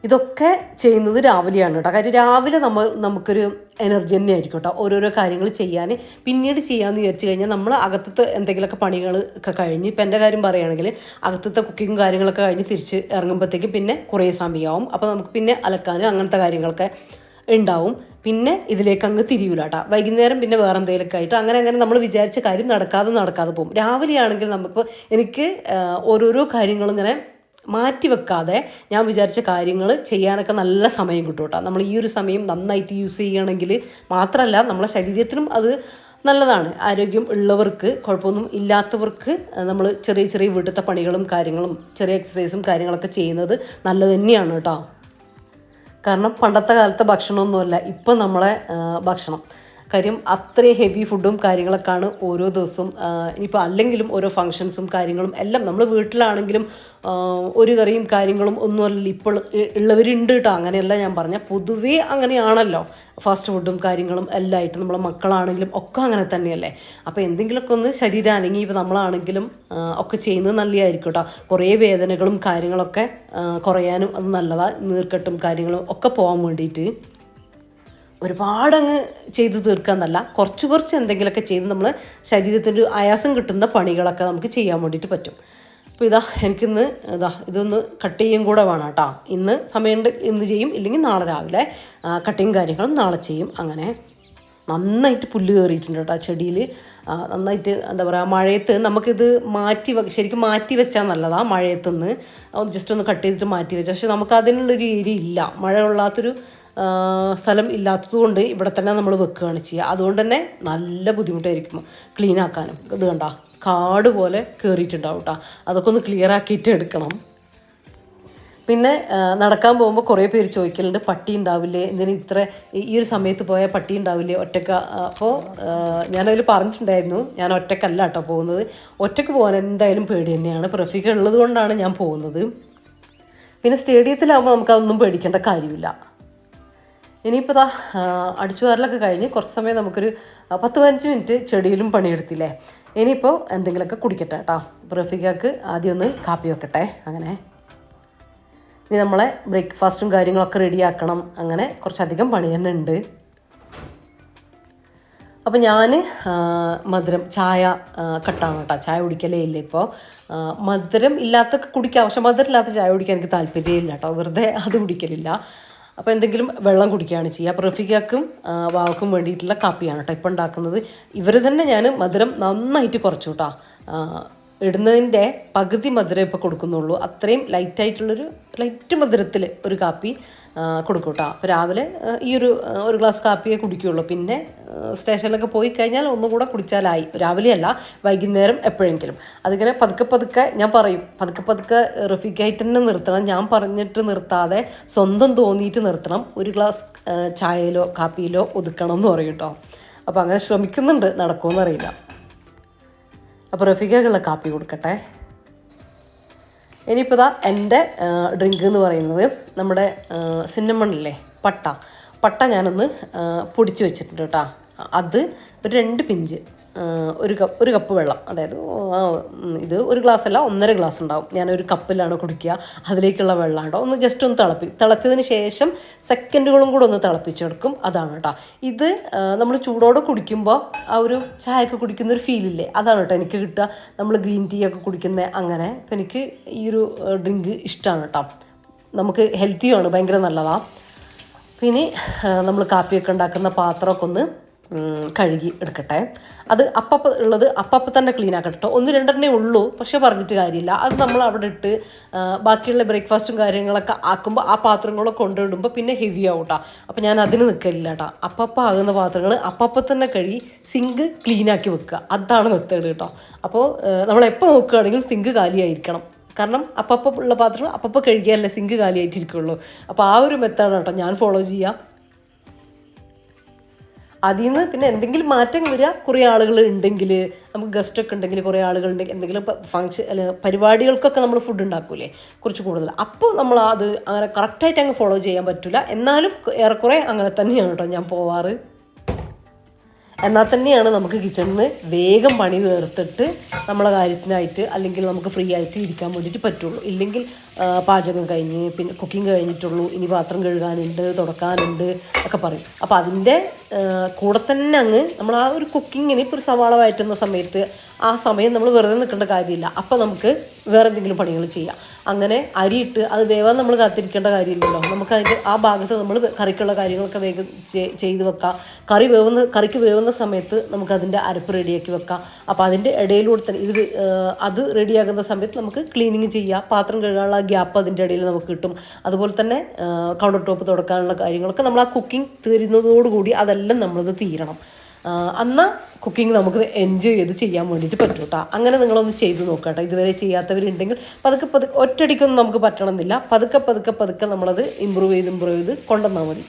ഇതൊക്കെ ചെയ്യുന്നത് രാവിലെയാണ് കേട്ടോ. കാര്യം രാവിലെ നമുക്കൊരു എനർജി തന്നെ ആയിരിക്കും കേട്ടോ ഓരോരോ കാര്യങ്ങൾ ചെയ്യാൻ. പിന്നീട് ചെയ്യാമെന്ന് വിചാരിച്ചു കഴിഞ്ഞാൽ നമ്മൾ അകത്തത്തെ എന്തെങ്കിലുമൊക്കെ പണികൾ ഒക്കെ കഴിഞ്ഞ്, ഇപ്പം എൻ്റെ കാര്യം പറയുകയാണെങ്കിൽ അകത്തത്തെ കുക്കിങ്ങും കാര്യങ്ങളൊക്കെ കഴിഞ്ഞ് തിരിച്ച് ഇറങ്ങുമ്പോഴത്തേക്ക് പിന്നെ കുറേ സമയമാവും. അപ്പോൾ നമുക്ക് പിന്നെ അലക്കാനും അങ്ങനത്തെ കാര്യങ്ങളൊക്കെ ഉണ്ടാവും. പിന്നെ ഇതിലേക്ക് അങ്ങ് തിരിയൂല കേട്ടോ. വൈകുന്നേരം പിന്നെ വേറെ എന്തെങ്കിലുമൊക്കെ ആയിട്ട് അങ്ങനെ അങ്ങനെ നമ്മൾ വിചാരിച്ച കാര്യം നടക്കാതെ പോകും. രാവിലെ ആണെങ്കിൽ നമുക്ക് എനിക്ക് ഓരോരോ കാര്യങ്ങളും ഇങ്ങനെ മാറ്റി വെക്കാതെ ഞാൻ വിചാരിച്ച കാര്യങ്ങൾ ചെയ്യാനൊക്കെ നല്ല സമയം കിട്ടും കേട്ടോ. നമ്മൾ ഈ ഒരു സമയം നന്നായിട്ട് യൂസ് ചെയ്യുകയാണെങ്കിൽ മാത്രമല്ല നമ്മളെ ശരീരത്തിനും അത് നല്ലതാണ്. ആരോഗ്യം ഉള്ളവർക്ക്, കുഴപ്പമൊന്നും ഇല്ലാത്തവർക്ക് നമ്മൾ ചെറിയ ചെറിയ വീട്ടിലത്തെ പണികളും കാര്യങ്ങളും ചെറിയ എക്സസൈസും കാര്യങ്ങളൊക്കെ ചെയ്യുന്നത് നല്ലത് തന്നെയാണ് കേട്ടോ. കാരണം പണ്ടത്തെ കാലത്തെ ഭക്ഷണമൊന്നുമല്ല ഇപ്പം നമ്മളെ ഭക്ഷണം. കാര്യം അത്രയും ഹെവി ഫുഡും കാര്യങ്ങളൊക്കെയാണ് ഓരോ ദിവസവും. ഇനിയിപ്പോൾ അല്ലെങ്കിലും ഓരോ ഫങ്ഷൻസും കാര്യങ്ങളും എല്ലാം നമ്മൾ വീട്ടിലാണെങ്കിലും ഒരു കറിയും കാര്യങ്ങളും ഒന്നുമല്ല ഇപ്പോൾ ഉള്ളവരുണ്ട് കേട്ടോ. അങ്ങനെയല്ല ഞാൻ പറഞ്ഞ പൊതുവേ അങ്ങനെയാണല്ലോ. ഫാസ്റ്റ് ഫുഡും കാര്യങ്ങളും എല്ലാം ആയിട്ട് നമ്മളെ മക്കളാണെങ്കിലും ഒക്കെ അങ്ങനെ തന്നെയല്ലേ. അപ്പോൾ എന്തെങ്കിലുമൊക്കെ ഒന്ന് ശരീരം അനങ്ങി ഇപ്പോൾ നമ്മളാണെങ്കിലും ഒക്കെ ചെയ്യുന്നത് നല്ലതായിരിക്കും കേട്ടോ. കുറേ വേദനകളും കാര്യങ്ങളൊക്കെ കുറയാനും അത് നല്ലതാണ്. നീർക്കെട്ടും കാര്യങ്ങളും ഒക്കെ പോകാൻ വേണ്ടിയിട്ട് ഒരുപാടങ്ങ് ചെയ്ത് തീർക്കാന്നല്ല, കുറച്ച് എന്തെങ്കിലുമൊക്കെ ചെയ്ത് നമ്മൾ ശരീരത്തിൻ്റെ ആയാസം കിട്ടുന്ന പണികളൊക്കെ നമുക്ക് ചെയ്യാൻ വേണ്ടിയിട്ട് പറ്റും. അപ്പോൾ എനിക്കിന്ന് ഇതൊന്ന് കട്ട് ചെയ്യും കൂടെ വേണം കേട്ടോ. ഇന്ന് സമയമുണ്ട് ഇന്ന് ചെയ്യും, ഇല്ലെങ്കിൽ നാളെ രാവിലെ കട്ടിങ് കാര്യങ്ങളും നാളെ ചെയ്യും. അങ്ങനെ നന്നായിട്ട് പുല്ല് കയറിയിട്ടുണ്ട് കേട്ടോ ചെടിയിൽ. നന്നായിട്ട് എന്താ പറയുക, മഴയത്ത് നമുക്കിത് ശരിക്കും മാറ്റി വെച്ചാൽ നല്ലതാണ്. മഴയത്തുനിന്ന് ജസ്റ്റ് ഒന്ന് കട്ട് ചെയ്തിട്ട് മാറ്റി വെച്ചാൽ, പക്ഷെ നമുക്ക് അതിനുള്ളൊരു ഏരിയ ഇല്ല. മഴ കൊള്ളാത്തൊരു സ്ഥലം ഇല്ലാത്തതുകൊണ്ട് ഇവിടെ തന്നെ നമ്മൾ വെക്കുകയാണ് ചെയ്യുക. അതുകൊണ്ട് തന്നെ നല്ല ബുദ്ധിമുട്ടായിരിക്കും ക്ലീൻ ആക്കാനും. ഇത് കണ്ട കാട് പോലെ കയറിയിട്ടുണ്ടാവും കേട്ടോ. അതൊക്കെ ഒന്ന് ക്ലിയർ ആക്കിയിട്ട് എടുക്കണം. പിന്നെ നടക്കാൻ പോകുമ്പോൾ കുറേ പേര് ചോദിക്കലുണ്ട്, പട്ടി ഉണ്ടാവില്ലേ, എന്തിനും ഇത്ര ഈ ഒരു സമയത്ത് പോയാൽ പട്ടി ഉണ്ടാവില്ലേ ഒറ്റക്ക. അപ്പോൾ ഞാനതിൽ പറഞ്ഞിട്ടുണ്ടായിരുന്നു ഞാൻ ഒറ്റക്കല്ല കേട്ടോ പോകുന്നത്. ഒറ്റക്ക് പോകാൻ എന്തായാലും പേടി തന്നെയാണ്. പ്രഫിക ഉള്ളത് കൊണ്ടാണ് ഞാൻ പോകുന്നത്. പിന്നെ സ്റ്റേഡിയത്തിലാകുമ്പോൾ നമുക്കതൊന്നും പേടിക്കേണ്ട കാര്യമില്ല. ഇനിയിപ്പോൾ അടിച്ചു വാരലൊക്കെ കഴിഞ്ഞ് കുറച്ച് സമയം നമുക്കൊരു 10-15 മിനിറ്റ് ചെടിയിലും പണിയെടുത്തില്ലേ. ഇനിയിപ്പോൾ എന്തെങ്കിലുമൊക്കെ കുടിക്കട്ടെ കേട്ടോ. റഫീഖക്ക് ആദ്യം ഒന്ന് കാപ്പി വെക്കട്ടെ. അങ്ങനെ ഇനി നമ്മളെ ബ്രേക്ക്ഫാസ്റ്റും കാര്യങ്ങളൊക്കെ റെഡിയാക്കണം. അങ്ങനെ കുറച്ചധികം പണി തന്നെ ഉണ്ട്. അപ്പോൾ ഞാൻ മധുരം ചായ കട്ടാണ് കേട്ടോ. ചായ കുടിക്കലേ ഇല്ല ഇപ്പോൾ. മധുരം ഇല്ലാത്തൊക്കെ കുടിക്കാം, പക്ഷെ മധുരം ഇല്ലാത്ത ചായ കുടിക്കാൻ എനിക്ക് താല്പര്യമില്ല കേട്ടോ. വെറുതെ അത് കുടിക്കലില്ല. അപ്പോൾ എന്തെങ്കിലും വെള്ളം കുടിക്കുകയാണ് ചെയ്യുക. അപ്പോൾ റഫീഖക്കും വാവക്കും വേണ്ടിയിട്ടുള്ള കാപ്പിയാണ് കേട്ടോ ഇപ്പോൾ ഉണ്ടാക്കുന്നത്. ഇവർ തന്നെ ഞാൻ മധുരം നന്നായിട്ട് കുറച്ചു കേട്ടോ. ഇടുന്നതിൻ്റെ പകുതി മധുരം ഇപ്പോൾ കൊടുക്കുന്നുള്ളൂ. അത്രയും ലൈറ്റായിട്ടുള്ളൊരു ലൈറ്റ് മധുരത്തിൽ ഒരു കാപ്പി കൊടുക്കും കേട്ടോ. അപ്പോൾ രാവിലെ ഈ ഒരു ഗ്ലാസ് കാപ്പിയെ കുടിക്കുകയുള്ളൂ. പിന്നെ സ്റ്റേഷനിലൊക്കെ പോയി കഴിഞ്ഞാൽ ഒന്നും കൂടെ കുടിച്ചാലായി. രാവിലെയല്ല, വൈകുന്നേരം എപ്പോഴെങ്കിലും. അതിങ്ങനെ പതുക്കെ ഞാൻ പറയും, പതുക്കെ റഫീഖായിട്ട് തന്നെ നിർത്തണം. ഞാൻ പറഞ്ഞിട്ട് നിർത്താതെ സ്വന്തം തോന്നിയിട്ട് നിർത്തണം. ഒരു ഗ്ലാസ് ചായയിലോ കാപ്പിയിലോ ഒതുക്കണം എന്ന് പറയും കേട്ടോ. അപ്പോൾ അങ്ങനെ ശ്രമിക്കുന്നുണ്ട്, നടക്കുമെന്ന് അറിയില്ല. അപ്പോൾ റഫീഖക്കുള്ള കാപ്പി കൊടുക്കട്ടെ. ഇനിയിപ്പോൾ എൻ്റെ ഡ്രിങ്ക് എന്ന് പറയുന്നത് നമ്മുടെ സിന്നമണില്ലേ, പട്ട ഞാനൊന്ന് പൊടിച്ച് വെച്ചിട്ടുണ്ട് കേട്ടോ. അത് ഒരു 2 പിഞ്ച്, ഒരു കപ്പ് വെള്ളം, അതായത് ഇത് ഒരു ഗ്ലാസ് അല്ല 1.5 ഗ്ലാസ് ഉണ്ടാവും. ഞാനൊരു കപ്പിലാണ് കുടിക്കുക. അതിലേക്കുള്ള വെള്ളം ഉണ്ടോ ഒന്ന് ജസ്റ്റ് ഒന്ന് തിളച്ചതിന് ശേഷം സെക്കൻഡുകളും കൂടെ ഒന്ന് തിളപ്പിച്ചെടുക്കും. അതാണ് കേട്ടോ. ഇത് നമ്മൾ ചൂടോടെ കുടിക്കുമ്പോൾ ആ ഒരു ചായയൊക്കെ കുടിക്കുന്ന ഒരു ഫീലില്ലേ, അതാണ് കേട്ടോ എനിക്ക് കിട്ടുക. നമ്മൾ ഗ്രീൻ ടീ ഒക്കെ കുടിക്കുന്ന അങ്ങനെ. അപ്പോൾ എനിക്ക് ഈ ഒരു ഡ്രിങ്ക് ഇഷ്ടമാണ് കേട്ടോ. നമുക്ക് ഹെൽത്തിയുമാണ്, ഭയങ്കര നല്ലതാണ്. പിന്നെ നമ്മൾ കാപ്പിയൊക്കെ ഉണ്ടാക്കുന്ന പാത്രമൊക്കെ ഒന്ന് കഴുകി എടുക്കട്ടെ. അത് അപ്പപ്പം തന്നെ ക്ലീൻ ആക്കട്ടോ. 1-2 ഉള്ളൂ, പക്ഷേ പറഞ്ഞിട്ട് കാര്യമില്ല. അത് നമ്മൾ അവിടെ ഇട്ട് ബാക്കിയുള്ള ബ്രേക്ക്ഫാസ്റ്റും കാര്യങ്ങളൊക്കെ ആക്കുമ്പോൾ ആ പാത്രങ്ങളൊക്കെ കൊണ്ടിടുമ്പോൾ പിന്നെ ഹെവി ആവും കേട്ടോ. അപ്പോൾ ഞാൻ അതിന് നിൽക്കലില്ല കേട്ടോ. അപ്പം ആകുന്ന പാത്രങ്ങൾ അപ്പം തന്നെ കഴുകി സിങ്ക് ക്ലീനാക്കി വെക്കുക. അതാണ് മെത്തേഡ് കേട്ടോ. അപ്പോൾ നമ്മളെപ്പോൾ നോക്കുകയാണെങ്കിലും സിങ്ക് കാലിയായിരിക്കണം. കാരണം അപ്പം ഉള്ള പാത്രങ്ങൾ അപ്പം കഴുകിയാലല്ലേ സിങ്ക് കാലിയായിട്ടിരിക്കുള്ളൂ. അപ്പോൾ ആ ഒരു മെത്തേഡാണ് കേട്ടോ ഞാൻ ഫോളോ ചെയ്യുക. അതിൽ നിന്ന് പിന്നെ എന്തെങ്കിലും മാറ്റം വരിക, കുറേ ആളുകൾ ഉണ്ടെങ്കിൽ, നമുക്ക് ഗസ്റ്റൊക്കെ ഉണ്ടെങ്കിൽ, കുറേ ആളുകളുണ്ടെങ്കിൽ, എന്തെങ്കിലും ഫങ്ഷൻ അല്ല പരിപാടികൾക്കൊക്കെ നമ്മൾ ഫുഡ് ഉണ്ടാക്കൂലേ കുറച്ച് കൂടുതൽ, അപ്പോൾ നമ്മൾ അത് അങ്ങനെ കറക്റ്റായിട്ട് അങ്ങ് ഫോളോ ചെയ്യാൻ പറ്റില്ല. എന്നാലും ഏറെക്കുറെ അങ്ങനെ തന്നെയാണ് കേട്ടോ ഞാൻ പോവാറ്. എന്നാൽ തന്നെയാണ് നമുക്ക് കിച്ചണിൽ വേഗം പണി തീർത്തിട്ട് നമ്മളെ കാര്യത്തിനായിട്ട് അല്ലെങ്കിൽ നമുക്ക് ഫ്രീ ആയിട്ട് ഇരിക്കാൻ വേണ്ടിയിട്ട് പറ്റുള്ളൂ. ഇല്ലെങ്കിൽ പാചകം കഴിഞ്ഞ് പിന്നെ കുക്കിംഗ് കഴിഞ്ഞിട്ടുള്ളൂ, ഇനി പാത്രം കഴുകാനുണ്ട്, തുടക്കാനുണ്ട് ഒക്കെ പറയും. അപ്പോൾ അതിൻ്റെ കൂടെ തന്നെ അങ്ങ് നമ്മൾ ആ ഒരു കുക്കിങ്ങിന് ഇപ്പോൾ ഒരു സവാള വഴറ്റുന്ന സമയത്ത് ആ സമയം നമ്മൾ വെറുതെ നിൽക്കേണ്ട കാര്യമില്ല. അപ്പോൾ നമുക്ക് വേറെ എന്തെങ്കിലും പണികൾ ചെയ്യാം. അങ്ങനെ അരിയിട്ട് അത് വേവാൻ നമ്മൾ കാത്തിരിക്കേണ്ട കാര്യമില്ലല്ലോ. നമുക്ക് അതിൻ്റെ ആ ഭാഗത്ത് നമ്മൾ കറിക്കുള്ള കാര്യങ്ങളൊക്കെ വേഗം ചെയ്ത് വെക്കാം. കറിക്ക് വേവുന്ന സമയത്ത് നമുക്കതിൻ്റെ അരപ്പ് റെഡിയാക്കി വെക്കാം. അപ്പോൾ അതിൻ്റെ ഇടയിലൂടെ തന്നെ അത് റെഡിയാകുന്ന സമയത്ത് നമുക്ക് ക്ലീനിങ് ചെയ്യാം. പാത്രം കഴുകാനുള്ള ഗ്യാപ്പ് അതിൻ്റെ ഇടയിൽ നമുക്ക് കിട്ടും. അതുപോലെ തന്നെ കൗണ്ടർ ടോപ്പ് തുടക്കാനുള്ള കാര്യങ്ങളൊക്കെ നമ്മൾ ആ കുക്കിംഗ് തീരുന്നതോടുകൂടി അതെല്ലാം നമ്മളത് തീരണം. എന്നാൽ കുക്കിംഗ് നമുക്ക് എൻജോയ് ചെയ്ത് ചെയ്യാൻ വേണ്ടിയിട്ട് പറ്റും കേട്ടോ. അങ്ങനെ നിങ്ങളൊന്ന് ചെയ്ത് നോക്കാം കേട്ടോ. ഇതുവരെ ചെയ്യാത്തവരുണ്ടെങ്കിൽ പതുക്കെ ഒറ്റയടിക്കൊന്നും നമുക്ക് പറ്റണമെന്നില്ല. പതുക്കെ നമ്മളത് ഇമ്പ്രൂവ് ചെയ്ത് കൊണ്ടുവന്നാൽ മതി.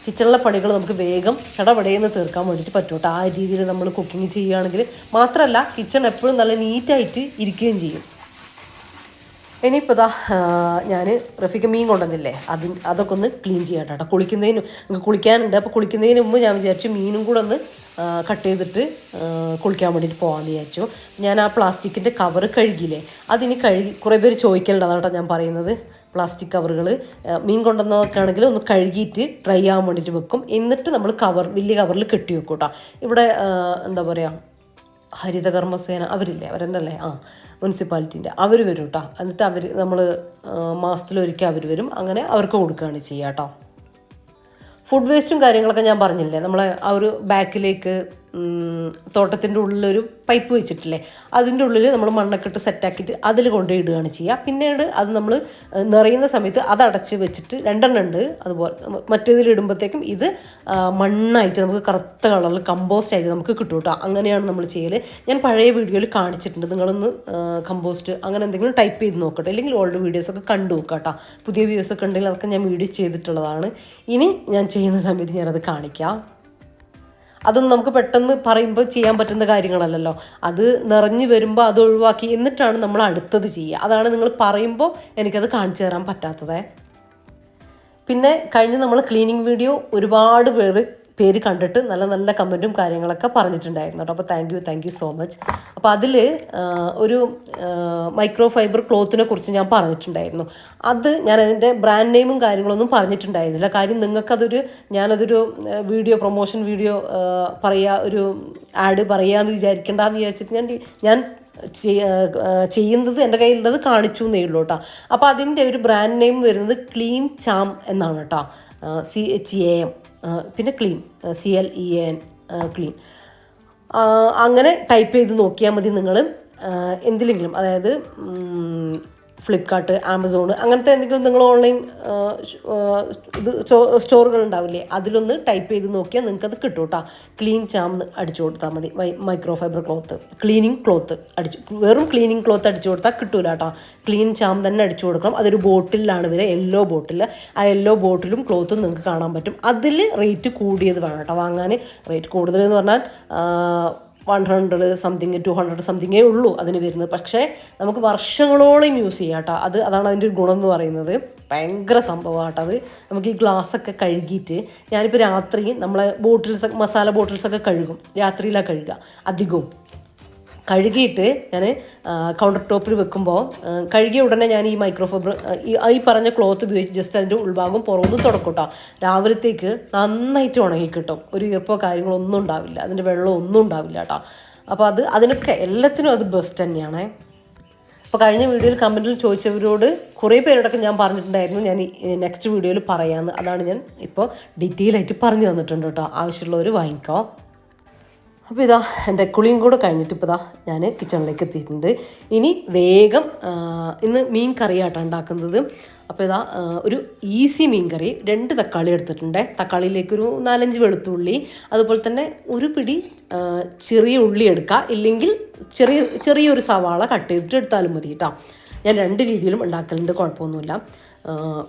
കിച്ചണിലെ പണികൾ നമുക്ക് വേഗം ചടപടയെന്ന് തീർക്കാൻ വേണ്ടിയിട്ട് പറ്റും കേട്ടോ. ആ രീതിയിൽ നമ്മൾ കുക്കിംഗ് ചെയ്യുകയാണെങ്കിൽ മാത്രമല്ല കിച്ചൺ എപ്പോഴും നല്ല നീറ്റായിട്ട് ഇരിക്കുകയും ചെയ്യും. ഇനിയിപ്പോൾ ഇതാ ഞാൻ റഫീക്ക് മീൻ കൊണ്ടുവന്നില്ലേ, അതൊക്കെ ഒന്ന് ക്ലീൻ ചെയ്യാം കേട്ടോ. കുളിക്കാനുണ്ട്. അപ്പോൾ കുളിക്കുന്നതിന് മുമ്പ് ഞാൻ വിചാരിച്ചു മീനും കൂടെ ഒന്ന് കട്ട് ചെയ്തിട്ട് കുളിക്കാൻ വേണ്ടിയിട്ട് പോകാമെന്ന് വിചാരിച്ചു. ഞാൻ ആ പ്ലാസ്റ്റിക്കിൻ്റെ കവർ കഴുകിയില്ലേ, കുറേ പേര് ചോദിക്കലുണ്ട്. അതാണ് കേട്ടോ ഞാൻ പറയുന്നത്. പ്ലാസ്റ്റിക് കവറുകൾ മീൻ കൊണ്ടുവന്നതൊക്കെ ആണെങ്കിൽ ഒന്ന് കഴുകിയിട്ട് ഡ്രൈ ആകാൻ വേണ്ടിയിട്ട് വെക്കും. എന്നിട്ട് നമ്മൾ വലിയ കവറിൽ കെട്ടി വെക്കും കേട്ടോ. ഇവിടെ എന്താ പറയുക, ഹരിതകർമ്മസേന അവരെന്തല്ലേ മുനിസിപ്പാലിറ്റീൻ്റെ അവർ വരും കേട്ടോ. എന്നിട്ട് നമ്മൾ മാസത്തിലൊരിക്കൽ അവർ വരും. അങ്ങനെ അവർക്ക് കൊടുക്കുകയാണ് ചെയ്യുക കേട്ടോ. ഫുഡ് വേസ്റ്റും കാര്യങ്ങളൊക്കെ ഞാൻ പറഞ്ഞില്ലേ, നമ്മളെ ആ ഒരു ബാക്കിലേക്ക് തോട്ടത്തിൻ്റെ ഉള്ളിലൊരു പൈപ്പ് വെച്ചിട്ടില്ലേ, അതിൻ്റെ ഉള്ളിൽ നമ്മൾ മണ്ണൊക്കെ ഇട്ട് സെറ്റാക്കിയിട്ട് അതിൽ കൊണ്ടുപോയി ഇടുകയാണ് ചെയ്യുക. പിന്നീട് അത് നമ്മൾ നിറയുന്ന സമയത്ത് അത് അടച്ച് വെച്ചിട്ട് 2 ഉണ്ട്. അതുപോലെ മറ്റേതിലിടുമ്പോഴത്തേക്കും ഇത് മണ്ണായിട്ട് നമുക്ക് കറുത്ത കളറിൽ കമ്പോസ്റ്റ് ആയിട്ട് നമുക്ക് കിട്ടും കേട്ടോ. അങ്ങനെയാണ് നമ്മൾ ചെയ്യൽ. ഞാൻ പഴയ വീഡിയോയിൽ കാണിച്ചിട്ടുണ്ട്. നിങ്ങളൊന്ന് കമ്പോസ്റ്റ് അങ്ങനെ എന്തെങ്കിലും ടൈപ്പ് ചെയ്ത് നോക്കട്ടെ, അല്ലെങ്കിൽ ഓൾഡ് വീഡിയോസൊക്കെ കണ്ടു നോക്കാം കേട്ടോ. പുതിയ വീഡിയോസൊക്കെ ഉണ്ടെങ്കിൽ അതൊക്കെ ഞാൻ വീഡിയോ ചെയ്തിട്ടുള്ളതാണ്. ഇനി ഞാൻ ചെയ്യുന്ന സമയത്ത് ഞാനത് കാണിക്കാം. അതൊന്നും നമുക്ക് പെട്ടെന്ന് പറയുമ്പോൾ ചെയ്യാൻ പറ്റുന്ന കാര്യങ്ങളല്ലല്ലോ. അത് നിറഞ്ഞു വരുമ്പോൾ അത് ഒഴിവാക്കി എന്നിട്ടാണ് നമ്മൾ അടുത്തത് ചെയ്യുക. അതാണ് നിങ്ങൾ പറയുമ്പോൾ എനിക്കത് കാണിച്ചു തരാൻ പറ്റാത്തത്. പിന്നെ നമ്മൾ ക്ലീനിങ് വീഡിയോ ഒരുപാട് പേര് കണ്ടിട്ട് നല്ല നല്ല കമൻറ്റും കാര്യങ്ങളൊക്കെ പറഞ്ഞിട്ടുണ്ടായിരുന്നു കേട്ടോ. അപ്പോൾ താങ്ക് യു സോ മച്ച്. അപ്പോൾ അതിൽ ഒരു മൈക്രോ ഫൈബർ ക്ലോത്തിനെ കുറിച്ച് ഞാൻ പറഞ്ഞിട്ടുണ്ടായിരുന്നു. ഞാൻ അതിൻ്റെ ബ്രാൻഡ് നെയിമും കാര്യങ്ങളൊന്നും പറഞ്ഞിട്ടുണ്ടായിരുന്നില്ല. കാര്യം ഞാനതൊരു പ്രൊമോഷൻ വീഡിയോ ഒരു ആഡ് പറയാമെന്ന് വിചാരിക്കേണ്ടെന്ന് വിചാരിച്ചിട്ട് ഞാൻ ചെയ്യുന്നത് എൻ്റെ കയ്യിലുള്ളത് കാണിച്ചു എന്നേ ഉള്ളൂ കേട്ടോ. അപ്പോൾ അതിൻ്റെ ഒരു ബ്രാൻഡ് നെയിം വരുന്നത് ക്ലീൻ ചാം എന്നാണ് കേട്ടോ. CHAM പിന്നെ ക്ലീൻ CLEAN ക്ലീൻ. അങ്ങനെ ടൈപ്പ് ചെയ്ത് നോക്കിയാൽ മതി നിങ്ങൾ. എന്തിലെങ്കിലും, അതായത് ഫ്ലിപ്കാർട്ട്, ആമസോൺ അങ്ങനത്തെ എന്തെങ്കിലും നിങ്ങൾ ഓൺലൈൻ സ്റ്റോറുകൾ ഉണ്ടാവില്ലേ, അതിലൊന്ന് ടൈപ്പ് ചെയ്ത് നോക്കിയാൽ നിങ്ങൾക്കത് കിട്ടും കേട്ടോ. ക്ലീൻ ചാം അടിച്ചു കൊടുത്താൽ മതി. Micro fibre cloth, cleaning cloth വെറും ക്ലീനിങ് ക്ലോത്ത് അടിച്ചു കൊടുത്താൽ കിട്ടൂല കേട്ടോ. ക്ലീൻ ചാം തന്നെ അടിച്ചു കൊടുക്കണം. അതൊരു ബോട്ടിലാണ് വരിക, യെല്ലോ ബോട്ടിൽ. ആ യെല്ലോ ബോട്ടിലും ക്ലോത്തും നിങ്ങൾക്ക് കാണാൻ പറ്റും. അതിൽ റേറ്റ് കൂടിയത് വേണം കേട്ടോ വാങ്ങാൻ. റേറ്റ് കൂടുതൽ എന്ന് പറഞ്ഞാൽ 100 സംതിങ് 200 സംതിങ്ങേ ഉള്ളൂ അതിന് വരുന്നത്. പക്ഷേ നമുക്ക് വർഷങ്ങളോളം യൂസ് ചെയ്യാം കേട്ടോ. അതാണ് അതിൻ്റെ ഒരു ഗുണം എന്ന് പറയുന്നത്. ഭയങ്കര സംഭവമാണ് കേട്ടോ അത്. നമുക്ക് ഈ ഗ്ലാസ്സൊക്കെ കഴുകിയിട്ട്, ഞാനിപ്പോൾ രാത്രി നമ്മളെ മസാല ബോട്ടിൽസൊക്കെ കഴുകും. രാത്രിയിലാണ് കഴുകുക അധികവും. കഴുകിയിട്ട് ഞാൻ കൗണ്ടർ ടോപ്പിൽ വെക്കുമ്പോൾ കഴുകിയ ഉടനെ ഞാൻ ഈ മൈക്രോഫൈബർ ഈ പറഞ്ഞ ക്ലോത്ത് ഉപയോഗിച്ച് ജസ്റ്റ് അതിൻ്റെ ഉൾഭാഗം പുറമൊന്നും തുടക്കും കേട്ടോ. രാവിലത്തേക്ക് നന്നായിട്ട് ഉണങ്ങി കിട്ടും. ഒരു ഈർപ്പോ കാര്യങ്ങളോ ഒന്നും ഉണ്ടാവില്ല, അതിൻ്റെ വെള്ളം ഒന്നും ഉണ്ടാവില്ല കേട്ടോ. അപ്പോൾ അതിനൊക്കെ എല്ലാത്തിനും അത് ബെസ്റ്റ് തന്നെയാണ്. അപ്പോൾ കഴിഞ്ഞ വീഡിയോയിൽ കമൻറ്റിൽ ചോദിച്ചവരോട് കുറേ പേരോടൊക്കെ ഞാൻ പറഞ്ഞിട്ടുണ്ടായിരുന്നു ഞാൻ നെക്സ്റ്റ് വീഡിയോയിൽ പറയാമെന്ന്. അതാണ് ഞാൻ ഇപ്പോൾ ഡീറ്റെയിൽ ആയിട്ട് പറഞ്ഞു തന്നിട്ടുണ്ട് കേട്ടോ. ആവശ്യമുള്ളവർ വാങ്ങിക്കോ. അപ്പോൾ ഇതാ എൻ്റെ കുളിയും കൂടെ കഴിഞ്ഞിട്ട് ഇപ്പോൾ ഞാൻ കിച്ചണിലേക്ക് എത്തിയിട്ടുണ്ട്. ഇനി വേഗം ഇന്ന് മീൻ കറിയാട്ടോ ഉണ്ടാക്കുന്നത്. അപ്പോൾ ഒരു ഈസി മീൻ കറി. 2 തക്കാളി എടുത്തിട്ടുണ്ട്. തക്കാളിയിലേക്കൊരു 4-5 വെളുത്തുള്ളി, അതുപോലെ തന്നെ ഒരു പിടി ചെറിയ ഉള്ളി എടുക്കുക, ഇല്ലെങ്കിൽ ചെറിയൊരു സവാള കട്ട് ചെയ്തിട്ട് എടുത്താലും മതി കേട്ടോ. ഞാൻ 2 രീതിയിലും ഉണ്ടാക്കലുണ്ട്, കുഴപ്പമൊന്നുമില്ല.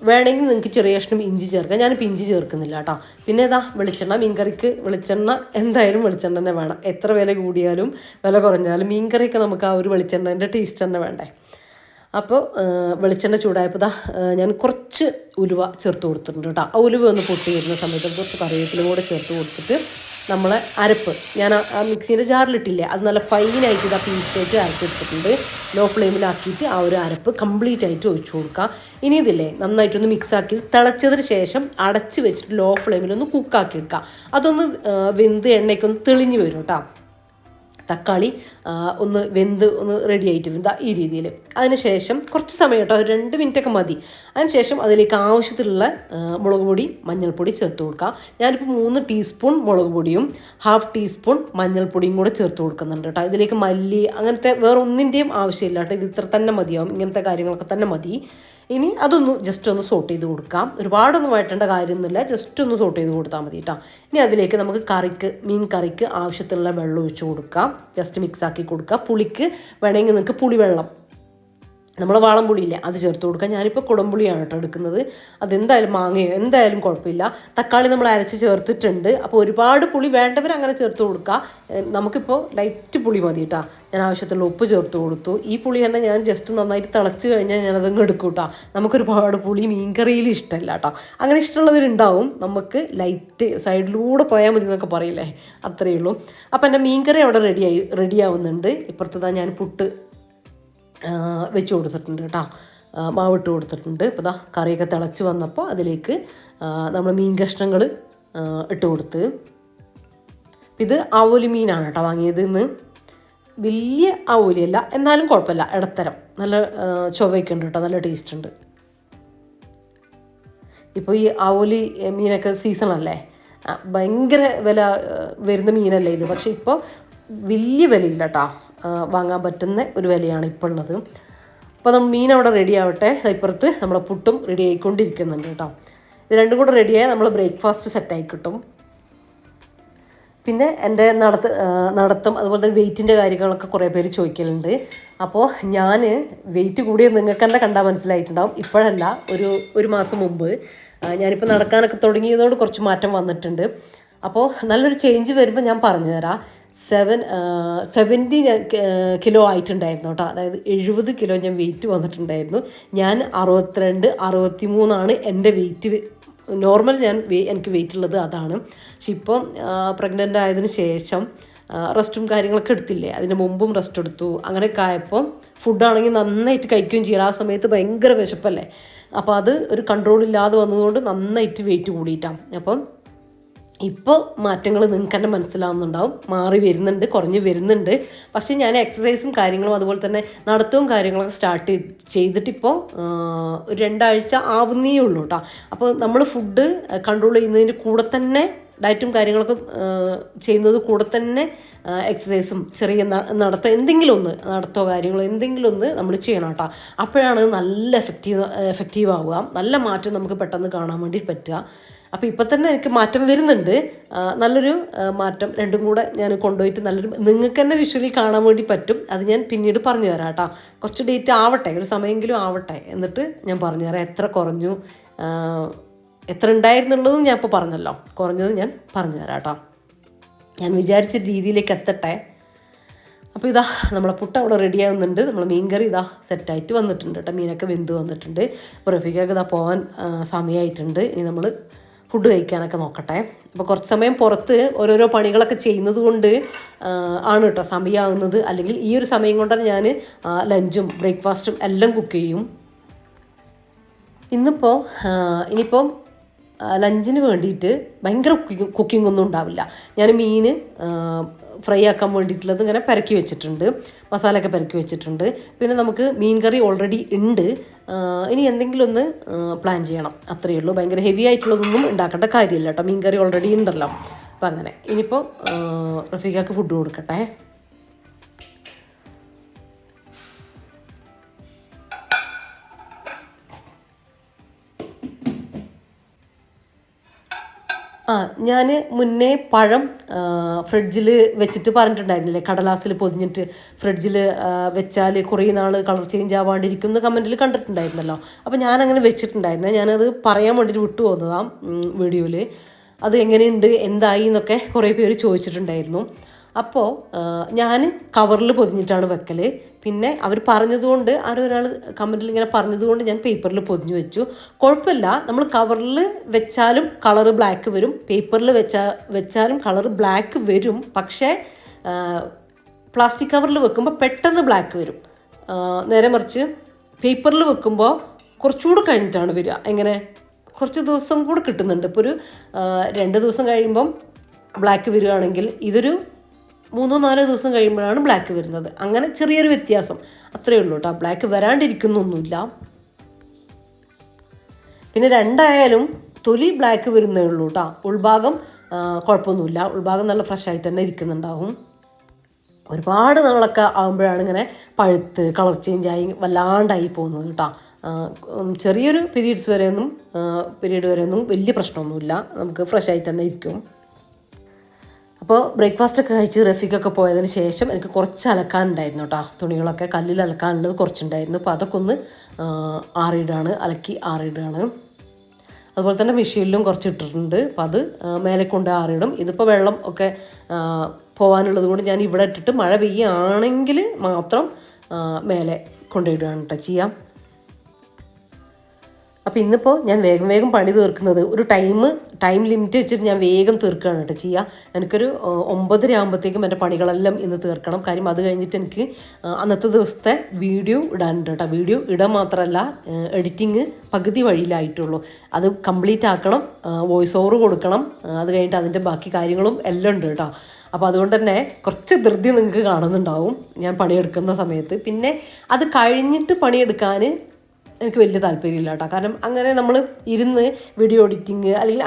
വേണമെങ്കിൽ നിങ്ങൾക്ക് ചെറിയ കഷ്ണം ഇഞ്ചി ചേർക്കാം. ഞാനിപ്പോൾ ഇഞ്ചി ചേർക്കുന്നില്ല കേട്ടോ. പിന്നെ വെളിച്ചെണ്ണ. മീൻകറിക്ക് വെളിച്ചെണ്ണ എന്തായാലും വെളിച്ചെണ്ണ തന്നെ വേണം. എത്ര വില കൂടിയാലും വില കുറഞ്ഞാലും മീൻകറിയൊക്കെ നമുക്ക് ആ ഒരു വെളിച്ചെണ്ണേൻ്റെ ടേസ്റ്റ് തന്നെ വേണ്ടേ. അപ്പോൾ വെളിച്ചെണ്ണ ചൂടായപ്പോൾ ഞാൻ കുറച്ച് ഉലുവ ചേർത്ത് കൊടുത്തിട്ടുണ്ട് കേട്ടോ. ആ ഉലുവ ഒന്ന് പൊട്ടി വരുന്ന സമയത്ത് കുറച്ച് കറിവേപ്പില കൂടെ ചേർത്ത് കൊടുത്തിട്ട് നമ്മളെ അരപ്പ് ഞാൻ ആ മിക്സിയുടെ ജാറിലിട്ടില്ലേ, അത് നല്ല ഫൈനായിട്ട് പീസായിട്ട് അരച്ചെടുത്തിട്ടുണ്ട്. ലോ ഫ്ലെയിമിലാക്കിയിട്ട് ആ ഒരു അരപ്പ് കംപ്ലീറ്റ് ആയിട്ട് ഒഴിച്ചു കൊടുക്കുക. ഇനി ഇതില്ലേ നന്നായിട്ടൊന്ന് മിക്സാക്കി തിളച്ചതിന് ശേഷം അടച്ച് വെച്ചിട്ട് ലോ ഫ്ലെയിമിലൊന്ന് കുക്കാക്കി എടുക്കുക. അതൊന്ന് വെന്ത് എണ്ണയ്ക്കൊന്ന് തെളിഞ്ഞ് വരും കേട്ടോ. തക്കാളി ഒന്ന് വെന്ത് ഒന്ന് റെഡി ആയിട്ട് വെന്താ ഈ രീതിയിൽ. അതിനുശേഷം കുറച്ച് സമയം കേട്ടോ, ഒരു 2 മിനിറ്റൊക്കെ മതി. അതിനുശേഷം അതിലേക്ക് ആവശ്യത്തിലുള്ള മുളക് പൊടി മഞ്ഞൾപ്പൊടി ചേർത്ത് കൊടുക്കാം. ഞാനിപ്പോൾ 3 ടീസ്പൂൺ മുളക് പൊടിയും 1/2 ടീസ്പൂൺ മഞ്ഞൾപ്പൊടിയും കൂടെ ചേർത്ത് കൊടുക്കുന്നുണ്ട് കേട്ടോ. ഇതിലേക്ക് മല്ലി അങ്ങനത്തെ വേറെ ഒന്നിൻ്റെയും ആവശ്യമില്ല കേട്ടോ, ഇത് ഇത്ര തന്നെ മതിയാവും, ഇങ്ങനത്തെ കാര്യങ്ങളൊക്കെ തന്നെ മതി. ഇനി അതൊന്ന് ജസ്റ്റ് ഒന്ന് സോട്ട് ചെയ്ത് കൊടുക്കാം. ഒരുപാടൊന്നും വഴറ്റേണ്ട കാര്യമൊന്നുമില്ല, ജസ്റ്റ് ഒന്ന് സോട്ട് ചെയ്ത് കൊടുത്താൽ മതി കേട്ടോ. ഇനി അതിലേക്ക് നമുക്ക് മീൻ കറിക്ക് ആവശ്യത്തിനുള്ള വെള്ളം ഒഴിച്ച് കൊടുക്കാം. ജസ്റ്റ് മിക്സാക്കി കൊടുക്കുക. പുളിക്ക് വേണമെങ്കിൽ നിങ്ങൾക്ക് പുളിവെള്ളം, നമ്മൾ വാളംപുളിയില്ലേ അത് ചേർത്ത് കൊടുക്കുക. ഞാനിപ്പോൾ കുടംപുളിയാണ് കേട്ടോ എടുക്കുന്നത്. അതെന്തായാലും മാങ്ങയോ എന്തായാലും കുഴപ്പമില്ല. തക്കാളി നമ്മൾ അരച്ച് ചേർത്തിട്ടുണ്ട്. അപ്പോൾ ഒരുപാട് പുളി വേണ്ടവർ അങ്ങനെ ചേർത്ത് കൊടുക്കുക. നമുക്കിപ്പോൾ ലൈറ്റ് പുളി മതി കേട്ടോ. ഞാൻ ആവശ്യത്തിലുള്ള ഉപ്പ് ചേർത്ത് കൊടുത്തു. ഈ പുളി തന്നെ ഞാൻ ജസ്റ്റ് നന്നായിട്ട് തിളച്ച് കഴിഞ്ഞാൽ ഞാനതങ്ങ് എടുക്കും കേട്ടോ. നമുക്കൊരുപാട് പുളി മീൻകറിയിൽ ഇഷ്ടമല്ല കേട്ടോ. അങ്ങനെ ഇഷ്ടമുള്ളവരുണ്ടാവും. നമുക്ക് ലൈറ്റ് സൈഡിലൂടെ പോയാൽ മതി എന്നൊക്കെ പറയില്ലേ, അത്രയേ ഉള്ളൂ. അപ്പോൾ എൻ്റെ മീൻകറി അവിടെ റെഡിയാവുന്നുണ്ട്. ഇപ്പുറത്തതാ ഞാൻ പുട്ട് വെച്ച് കൊടുത്തിട്ടുണ്ട് കേട്ടോ, മാവിട്ട് കൊടുത്തിട്ടുണ്ട്. ഇപ്പോൾ ദാ കറിയൊക്കെ തിളച്ച് വന്നപ്പോൾ അതിലേക്ക് നമ്മൾ മീൻ കഷ്ണങ്ങൾ ഇട്ട് കൊടുത്ത്. ഇത് ആവോലി മീനാണ് കേട്ടോ വാങ്ങിയത് ഇന്ന്. വലിയ ആവോലിയല്ല, എന്നാലും കുഴപ്പമില്ല, ഇടത്തരം, നല്ല ചൊവ്വയൊക്കെ ഉണ്ട് കേട്ടോ, നല്ല ടേസ്റ്റ് ഉണ്ട്. ഇപ്പോൾ ഈ ആവോലി മീനൊക്കെ സീസണല്ലേ, ഭയങ്കര വില വരുന്ന മീനല്ലേ ഇത്. പക്ഷേ ഇപ്പോൾ വലിയ വിലയില്ല കേട്ടോ, വാങ്ങാൻ പറ്റുന്ന ഒരു വിലയാണ് ഇപ്പോൾ ഉള്ളത്. അപ്പോൾ നമ്മൾ മീൻ അവിടെ റെഡി ആവട്ടെ. ഇപ്പുറത്ത് നമ്മളെ പുട്ടും റെഡി ആയിക്കൊണ്ടിരിക്കുന്നുണ്ട് കേട്ടോ. ഇത് രണ്ടും കൂടെ റെഡിയായാൽ നമ്മൾ ബ്രേക്ക്ഫാസ്റ്റ് സെറ്റായി കിട്ടും. പിന്നെ എൻ്റെ നടത്തം അതുപോലെ തന്നെ വെയിറ്റിൻ്റെ കാര്യങ്ങളൊക്കെ കുറേ പേര് ചോദിക്കലുണ്ട്. അപ്പോൾ ഞാൻ വെയിറ്റ് കൂടിയത് നിങ്ങൾക്ക് തന്നെ കണ്ടാൽ മനസ്സിലായിട്ടുണ്ടാവും. ഇപ്പോഴല്ല, ഒരു മാസം മുമ്പ് ഞാനിപ്പോൾ നടക്കാനൊക്കെ തുടങ്ങിയതോട് കുറച്ച് മാറ്റം വന്നിട്ടുണ്ട്. അപ്പോൾ നല്ലൊരു ചേഞ്ച് വരുമ്പോൾ ഞാൻ പറഞ്ഞു തരാം. 70 കിലോ ആയിട്ടുണ്ടായിരുന്നു കേട്ടോ. അതായത് 70 കിലോ ഞാൻ വെയിറ്റ് വന്നിട്ടുണ്ടായിരുന്നു. ഞാൻ 63 എൻ്റെ വെയിറ്റ് നോർമൽ. എനിക്ക് വെയിറ്റ് ഉള്ളത് അതാണ്. പക്ഷെ ഇപ്പോൾ പ്രഗ്നൻ്റ് ആയതിന് ശേഷം റെസ്റ്റും കാര്യങ്ങളൊക്കെ എടുത്തില്ലേ, അതിന് മുമ്പും റെസ്റ്റ് എടുത്തു. അങ്ങനെയൊക്കെ ആയപ്പോൾ ഫുഡാണെങ്കിൽ നന്നായിട്ട് കഴിക്കുകയും ചെയ്യും. ആ സമയത്ത് ഭയങ്കര വിശപ്പല്ലേ, അപ്പോൾ അത് ഒരു കൺട്രോളില്ലാതെ വന്നതുകൊണ്ട് നന്നായിട്ട് വെയിറ്റ് കൂടിയിട്ടാണ്. അപ്പം ഇപ്പോൾ മാറ്റങ്ങൾ നിങ്ങൾക്ക് തന്നെ മനസ്സിലാവുന്നുണ്ടാവും. മാറി വരുന്നുണ്ട്, കുറഞ്ഞ് വരുന്നുണ്ട്. പക്ഷേ ഞാൻ എക്സസൈസും കാര്യങ്ങളും അതുപോലെ തന്നെ നടത്തവും കാര്യങ്ങളൊക്കെ സ്റ്റാർട്ട് ചെയ്തിട്ടിപ്പോൾ ഒരു 2 ആഴ്ച ആവുന്നേ ഉള്ളൂ കേട്ടോ. അപ്പോൾ നമ്മൾ ഫുഡ് കൺട്രോൾ ചെയ്യുന്നതിൻ്റെ കൂടെ തന്നെ ഡയറ്റും കാര്യങ്ങളൊക്കെ ചെയ്യുന്നത് കൂടെ തന്നെ എക്സസൈസും ചെറിയ നടത്തം എന്തെങ്കിലും ഒന്ന് നടത്തോ കാര്യങ്ങളോ എന്തെങ്കിലും ഒന്ന് നമ്മൾ ചെയ്യണം കേട്ടോ. അപ്പോഴാണ് നല്ല എഫക്റ്റീവ് ആവുക, നല്ല മാറ്റം നമുക്ക് പെട്ടെന്ന് കാണാൻ വേണ്ടി പറ്റുക. അപ്പോൾ ഇപ്പം തന്നെ എനിക്ക് മാറ്റം വരുന്നുണ്ട്, നല്ലൊരു മാറ്റം. രണ്ടും കൂടെ ഞാൻ കൊണ്ടുപോയിട്ട് നല്ലൊരു നിങ്ങൾക്ക് തന്നെ വിഷ്വലി കാണാൻ വേണ്ടി പറ്റും. അത് ഞാൻ പിന്നീട് പറഞ്ഞു തരാം കേട്ടോ. കുറച്ച് ഡേറ്റ് ആവട്ടെ, ഒരു സമയമെങ്കിലും ആവട്ടെ, എന്നിട്ട് ഞാൻ പറഞ്ഞു തരാം എത്ര കുറഞ്ഞു, എത്ര ഉണ്ടായിരുന്നുള്ളതും ഞാൻ ഇപ്പോൾ പറഞ്ഞല്ലോ. കുറഞ്ഞത് ഞാൻ പറഞ്ഞു തരാം കേട്ടോ. ഞാൻ വിചാരിച്ച രീതിയിലേക്ക് എത്തട്ടെ. അപ്പോൾ ഇതാ നമ്മളെ പുട്ട് അവിടെ റെഡി ആവുന്നുണ്ട്. നമ്മൾ മീൻകറി ഇതാ സെറ്റായിട്ട് വന്നിട്ടുണ്ട് കേട്ടോ. മീനൊക്കെ വെന്ത് വന്നിട്ടുണ്ട്. അപ്പോൾ റഫീഖൊക്കെ ഇതാ പോകാൻ സമയമായിട്ടുണ്ട്. ഇനി നമ്മൾ ഫുഡ് കഴിക്കാനൊക്കെ നോക്കട്ടെ. അപ്പോൾ കുറച്ച് സമയം പുറത്ത് ഓരോരോ പണികളൊക്കെ ചെയ്യുന്നത് കൊണ്ട് ആണ് കേട്ടോ സമയമാകുന്നത്. അല്ലെങ്കിൽ ഈ ഒരു സമയം കൊണ്ടാണ് ഞാൻ ലഞ്ചും ബ്രേക്ക്ഫാസ്റ്റും എല്ലാം കുക്ക് ചെയ്യും. ഇനിയിപ്പം ലഞ്ചിന് വേണ്ടിയിട്ട് ഭയങ്കര കുക്കിംഗ് ഒന്നും ഉണ്ടാവില്ല. ഞാൻ മീൻ ഫ്രൈ ആക്കാൻ വേണ്ടിയിട്ടുള്ളത് ഇങ്ങനെ പെരക്കി വെച്ചിട്ടുണ്ട്, മസാലയൊക്കെ പെരക്കി വെച്ചിട്ടുണ്ട്. പിന്നെ നമുക്ക് മീൻ കറി ഓൾറെഡി ഉണ്ട്. ഇനി എന്തെങ്കിലും ഒന്ന് പ്ലാൻ ചെയ്യണം, അത്രയേ ഉള്ളൂ. ഭയങ്കര ഹെവി ആയിട്ടുള്ളതൊന്നും ഉണ്ടാക്കേണ്ട കാര്യമില്ല കേട്ടോ, മീൻ കറി ഓൾറെഡി ഉണ്ടല്ലോ. അപ്പം അങ്ങനെ ഇനിയിപ്പോൾ റഫീഖക്ക് ഫുഡ് കൊടുക്കട്ടെ. ഞാൻ മുന്നേ പഴം ഫ്രിഡ്ജിൽ വെച്ചിട്ട് പറഞ്ഞിട്ടുണ്ടായിരുന്നില്ലേ, കടലാസിൽ പൊതിഞ്ഞിട്ട് ഫ്രിഡ്ജിൽ വെച്ചാൽ കുറേ നാൾ കളർ ചേഞ്ച് ആവാണ്ടിരിക്കും എന്ന് കമൻറ്റിൽ കണ്ടിട്ടുണ്ടായിരുന്നല്ലോ. അപ്പോൾ ഞാനങ്ങനെ വെച്ചിട്ടുണ്ടായിരുന്നേ, ഞാനത് പറയാൻ വേണ്ടിയിട്ട് വിട്ടു പോകുന്നതാണ് വീഡിയോയിൽ. അത് എങ്ങനെയുണ്ട് എന്തായി എന്നൊക്കെ കുറേ പേര് ചോദിച്ചിട്ടുണ്ടായിരുന്നു. അപ്പോൾ ഞാൻ കവറിൽ പൊതിഞ്ഞിട്ടാണ് വെക്കൽ. പിന്നെ അവർ പറഞ്ഞതുകൊണ്ട് ഒരാൾ കമൻറ്റിൽ ഇങ്ങനെ പറഞ്ഞതുകൊണ്ട് ഞാൻ പേപ്പറിൽ പൊതിഞ്ഞു വെച്ചു. കുഴപ്പമില്ല, നമ്മൾ കവറിൽ വെച്ചാലും കളറ് ബ്ലാക്ക് വരും, പേപ്പറിൽ വെച്ചാലും കളറ് ബ്ലാക്ക് വരും. പക്ഷേ പ്ലാസ്റ്റിക് കവറിൽ വെക്കുമ്പോൾ പെട്ടെന്ന് ബ്ലാക്ക് വരും. നേരെ മറിച്ച് പേപ്പറിൽ വെക്കുമ്പോൾ കുറച്ചുകൂടെ കഴിഞ്ഞിട്ടാണ് വരിക. എങ്ങനെ കുറച്ച് ദിവസം കൂടെ കിട്ടുന്നുണ്ട്. ഇപ്പോൾ ഒരു 2 ദിവസം കഴിയുമ്പം ബ്ലാക്ക് വരികയാണെങ്കിൽ ഇതൊരു 3-4 ദിവസം കഴിയുമ്പോഴാണ് ബ്ലാക്ക് വരുന്നത്. അങ്ങനെ ചെറിയൊരു വ്യത്യാസം അത്രയേ ഉള്ളൂ കേട്ടോ. ബ്ലാക്ക് വരാണ്ടിരിക്കുന്നൊന്നുമില്ല. പിന്നെ രണ്ടായാലും തൊലി ബ്ലാക്ക് വരുന്നേ ഉള്ളൂ കേട്ടോ. ഉൾഭാഗം കുഴപ്പമൊന്നുമില്ല. ഉൾഭാഗം നല്ല ഫ്രഷ് ആയിട്ട് തന്നെ ഇരിക്കുന്നുണ്ടാവും. ഒരുപാട് നാളൊക്കെ ആകുമ്പോഴാണ് ഇങ്ങനെ പഴുത്ത് കളർ ചേഞ്ചായി വല്ലാണ്ടായി പോകുന്നത് കേട്ടോ. ചെറിയൊരു പീരീഡ് വരെയൊന്നും വലിയ പ്രശ്നമൊന്നുമില്ല. നമുക്ക് ഫ്രഷ് ആയിട്ട് തന്നെ ഇരിക്കും. അപ്പോൾ ബ്രേക്ക്ഫാസ്റ്റൊക്കെ കഴിച്ച് റഫീഖൊക്കെ പോയതിന് ശേഷം എനിക്ക് കുറച്ച് അലക്കാനുണ്ടായിരുന്നു കേട്ടോ. തുണികളൊക്കെ കല്ലിൽ അലക്കാനുള്ളത് കുറച്ചുണ്ടായിരുന്നു. അപ്പോൾ അതൊക്കെ ഒന്ന് അലക്കി ആറിയിടാണ്. അതുപോലെ തന്നെ മെഷീനിലും കുറച്ച് ഇട്ടിട്ടുണ്ട്. അപ്പോൾ അത് മേലെ കൊണ്ട് ആറിയിടും. ഇതിപ്പോൾ വെള്ളം ഒക്കെ പോകാനുള്ളത് കൊണ്ട് ഞാൻ ഇവിടെ ഇട്ടിട്ട് മഴ പെയ്യുകയാണെങ്കിൽ മാത്രം മേലെ കൊണ്ടുപോയിടുകയാണ് കേട്ടോ ചെയ്യാം. അപ്പോൾ ഇന്നിപ്പോൾ ഞാൻ വേഗം പണി തീർക്കുന്നത് ഒരു ടൈം ലിമിറ്റ് വെച്ചിട്ട് ഞാൻ വേഗം തീർക്കുകയാണ് കേട്ടോ ചെയ്യുക. എനിക്കൊരു 9:30 ആകുമ്പോഴത്തേക്കും എൻ്റെ പണികളെല്ലാം ഇന്ന് തീർക്കണം. കാര്യം അത് കഴിഞ്ഞിട്ട് എനിക്ക് അന്നത്തെ ദിവസത്തെ വീഡിയോ ഇടാനുണ്ട് കേട്ടോ. വീഡിയോ ഇടാൻ മാത്രമല്ല എഡിറ്റിങ് പകുതി വഴിയിലായിട്ടുള്ളൂ. അത് കംപ്ലീറ്റ് ആക്കണം, വോയിസ് ഓവർ കൊടുക്കണം. അത് കഴിഞ്ഞിട്ട് അതിൻ്റെ ബാക്കി കാര്യങ്ങളും എല്ലാം ഉണ്ട് കേട്ടോ. അപ്പോൾ അതുകൊണ്ട് തന്നെ കുറച്ച് ധൃതി നിങ്ങൾക്ക് കാണുന്നുണ്ടാവും ഞാൻ പണിയെടുക്കുന്ന സമയത്ത്. പിന്നെ അത് കഴിഞ്ഞിട്ട് പണിയെടുക്കാൻ എനിക്ക് വലിയ താല്പര്യമില്ല കേട്ടോ. കാരണം അങ്ങനെ നമ്മൾ ഇരുന്ന് വീഡിയോ എഡിറ്റിങ് അല്ലെങ്കിൽ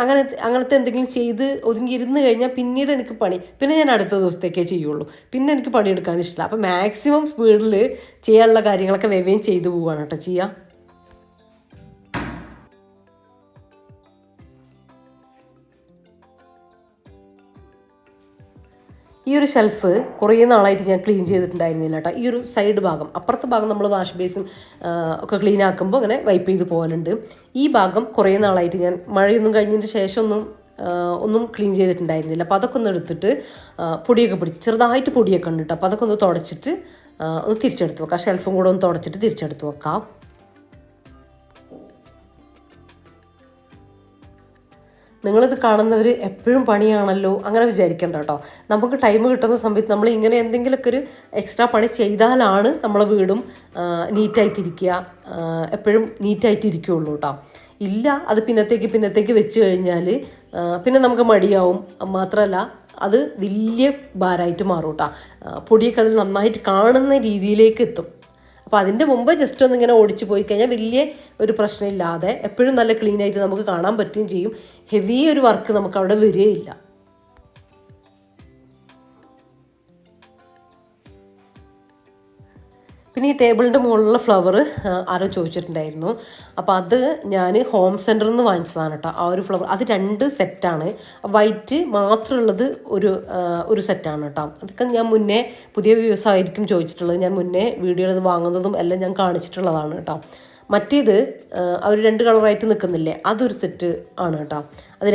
അങ്ങനത്തെ എന്തെങ്കിലും ചെയ്ത് ഒതുങ്ങി ഇരുന്ന് കഴിഞ്ഞാൽ പിന്നീട് എനിക്ക് പിന്നെ ഞാൻ അടുത്ത ദിവസത്തേക്കേ ചെയ്യുള്ളൂ. പിന്നെ എനിക്ക് പണിയെടുക്കാൻ ഇഷ്ടമില്ല. അപ്പോൾ മാക്സിമം സ്പീഡിൽ ചെയ്യാനുള്ള കാര്യങ്ങളൊക്കെ വേഗം ചെയ്തു പോവുകയാണ് കേട്ടോ ചെയ്യുക. ഈ ഒരു ഷെൽഫ് കുറേ നാളായിട്ട് ഞാൻ ക്ലീൻ ചെയ്തിട്ടുണ്ടായിരുന്നില്ല കേട്ടോ. ഈ ഒരു സൈഡ് ഭാഗം, അപ്പുറത്തെ ഭാഗം നമ്മൾ വാഷ് ബേസും ഒക്കെ ക്ലീൻ ആക്കുമ്പോൾ അങ്ങനെ വൈപ്പ് ചെയ്ത് പോകാനുണ്ട്. ഈ ഭാഗം കുറേ നാളായിട്ട് ഞാൻ മഴയൊന്നും കഴിഞ്ഞതിന് ശേഷം ഒന്നും ക്ലീൻ ചെയ്തിട്ടുണ്ടായിരുന്നില്ല. അപ്പോൾ അതൊക്കെ ഒന്ന് എടുത്തിട്ട് പൊടിയൊക്കെ പിടിച്ച് ചെറുതായിട്ട് പൊടിയൊക്കെ ഉണ്ട് കേട്ടോ. അപ്പോൾ അതൊക്കെ ഒന്ന് തുടച്ചിട്ട് ഒന്ന് തിരിച്ചെടുത്ത് വെക്കാം. ഷെൽഫും കൂടെ ഒന്ന് തുടച്ചിട്ട് തിരിച്ചെടുത്ത് വെക്കാം. നിങ്ങളിത് കാണുന്നവർ എപ്പോഴും പണിയാണല്ലോ അങ്ങനെ വിചാരിക്കേണ്ട കേട്ടോ. നമുക്ക് ടൈം കിട്ടുന്ന സമയത്ത് നമ്മൾ ഇങ്ങനെ എന്തെങ്കിലുമൊക്കെ ഒരു എക്സ്ട്രാ പണി ചെയ്താലാണ് നമ്മളെ വീടും നീറ്റായിട്ടിരിക്കുക, എപ്പോഴും നീറ്റായിട്ടിരിക്കുകയുള്ളൂ കേട്ടോ. ഇല്ല അത് പിന്നത്തേക്ക് വെച്ച് കഴിഞ്ഞാൽ പിന്നെ നമുക്ക് മടിയാവും. മാത്രമല്ല അത് വലിയ ഭാരമായിട്ട് മാറും കേട്ടോ. പൊടിയൊക്കെ അതിൽ നന്നായിട്ട് കാണുന്ന രീതിയിലേക്ക് എത്തും. അപ്പോൾ അതിൻ്റെ മുമ്പ് ജസ്റ്റ് ഒന്ന് ഇങ്ങനെ ഓടിച്ച് പോയി കഴിഞ്ഞാൽ വലിയ ഒരു പ്രശ്നമില്ലാതെ എപ്പോഴും നല്ല ക്ലീൻ ആയിട്ട് നമുക്ക് കാണാൻ പറ്റുകയും ചെയ്യും. ഹെവി ഒരു വർക്ക് നമുക്ക് അവിടെ വരികയില്ല. പിന്നെ ഈ ടേബിളിൻ്റെ മുകളിലുള്ള ഫ്ലവർ ആരോ ചോദിച്ചിട്ടുണ്ടായിരുന്നു. അപ്പോൾ അത് ഞാൻ ഹോം സെൻറ്ററിൽ നിന്ന് വാങ്ങിച്ചതാണ് കേട്ടോ. ആ ഒരു ഫ്ലവർ അത് 2 സെറ്റാണ്. വൈറ്റ് മാത്രമുള്ളത് ഒരു സെറ്റാണ് കേട്ടോ. അതൊക്കെ ഞാൻ മുന്നേ പുതിയ വ്യൂസ് ആയിരിക്കും ചോദിച്ചിട്ടുള്ളത്. ഞാൻ മുന്നേ വീഡിയോയിൽ അത് വാങ്ങുന്നതും എല്ലാം ഞാൻ കാണിച്ചിട്ടുള്ളതാണ് കേട്ടോ. മറ്റേത് അവർ 2 കളറായിട്ട് നിൽക്കുന്നില്ലേ, അതൊരു സെറ്റ് ആണ് കേട്ടോ. അത്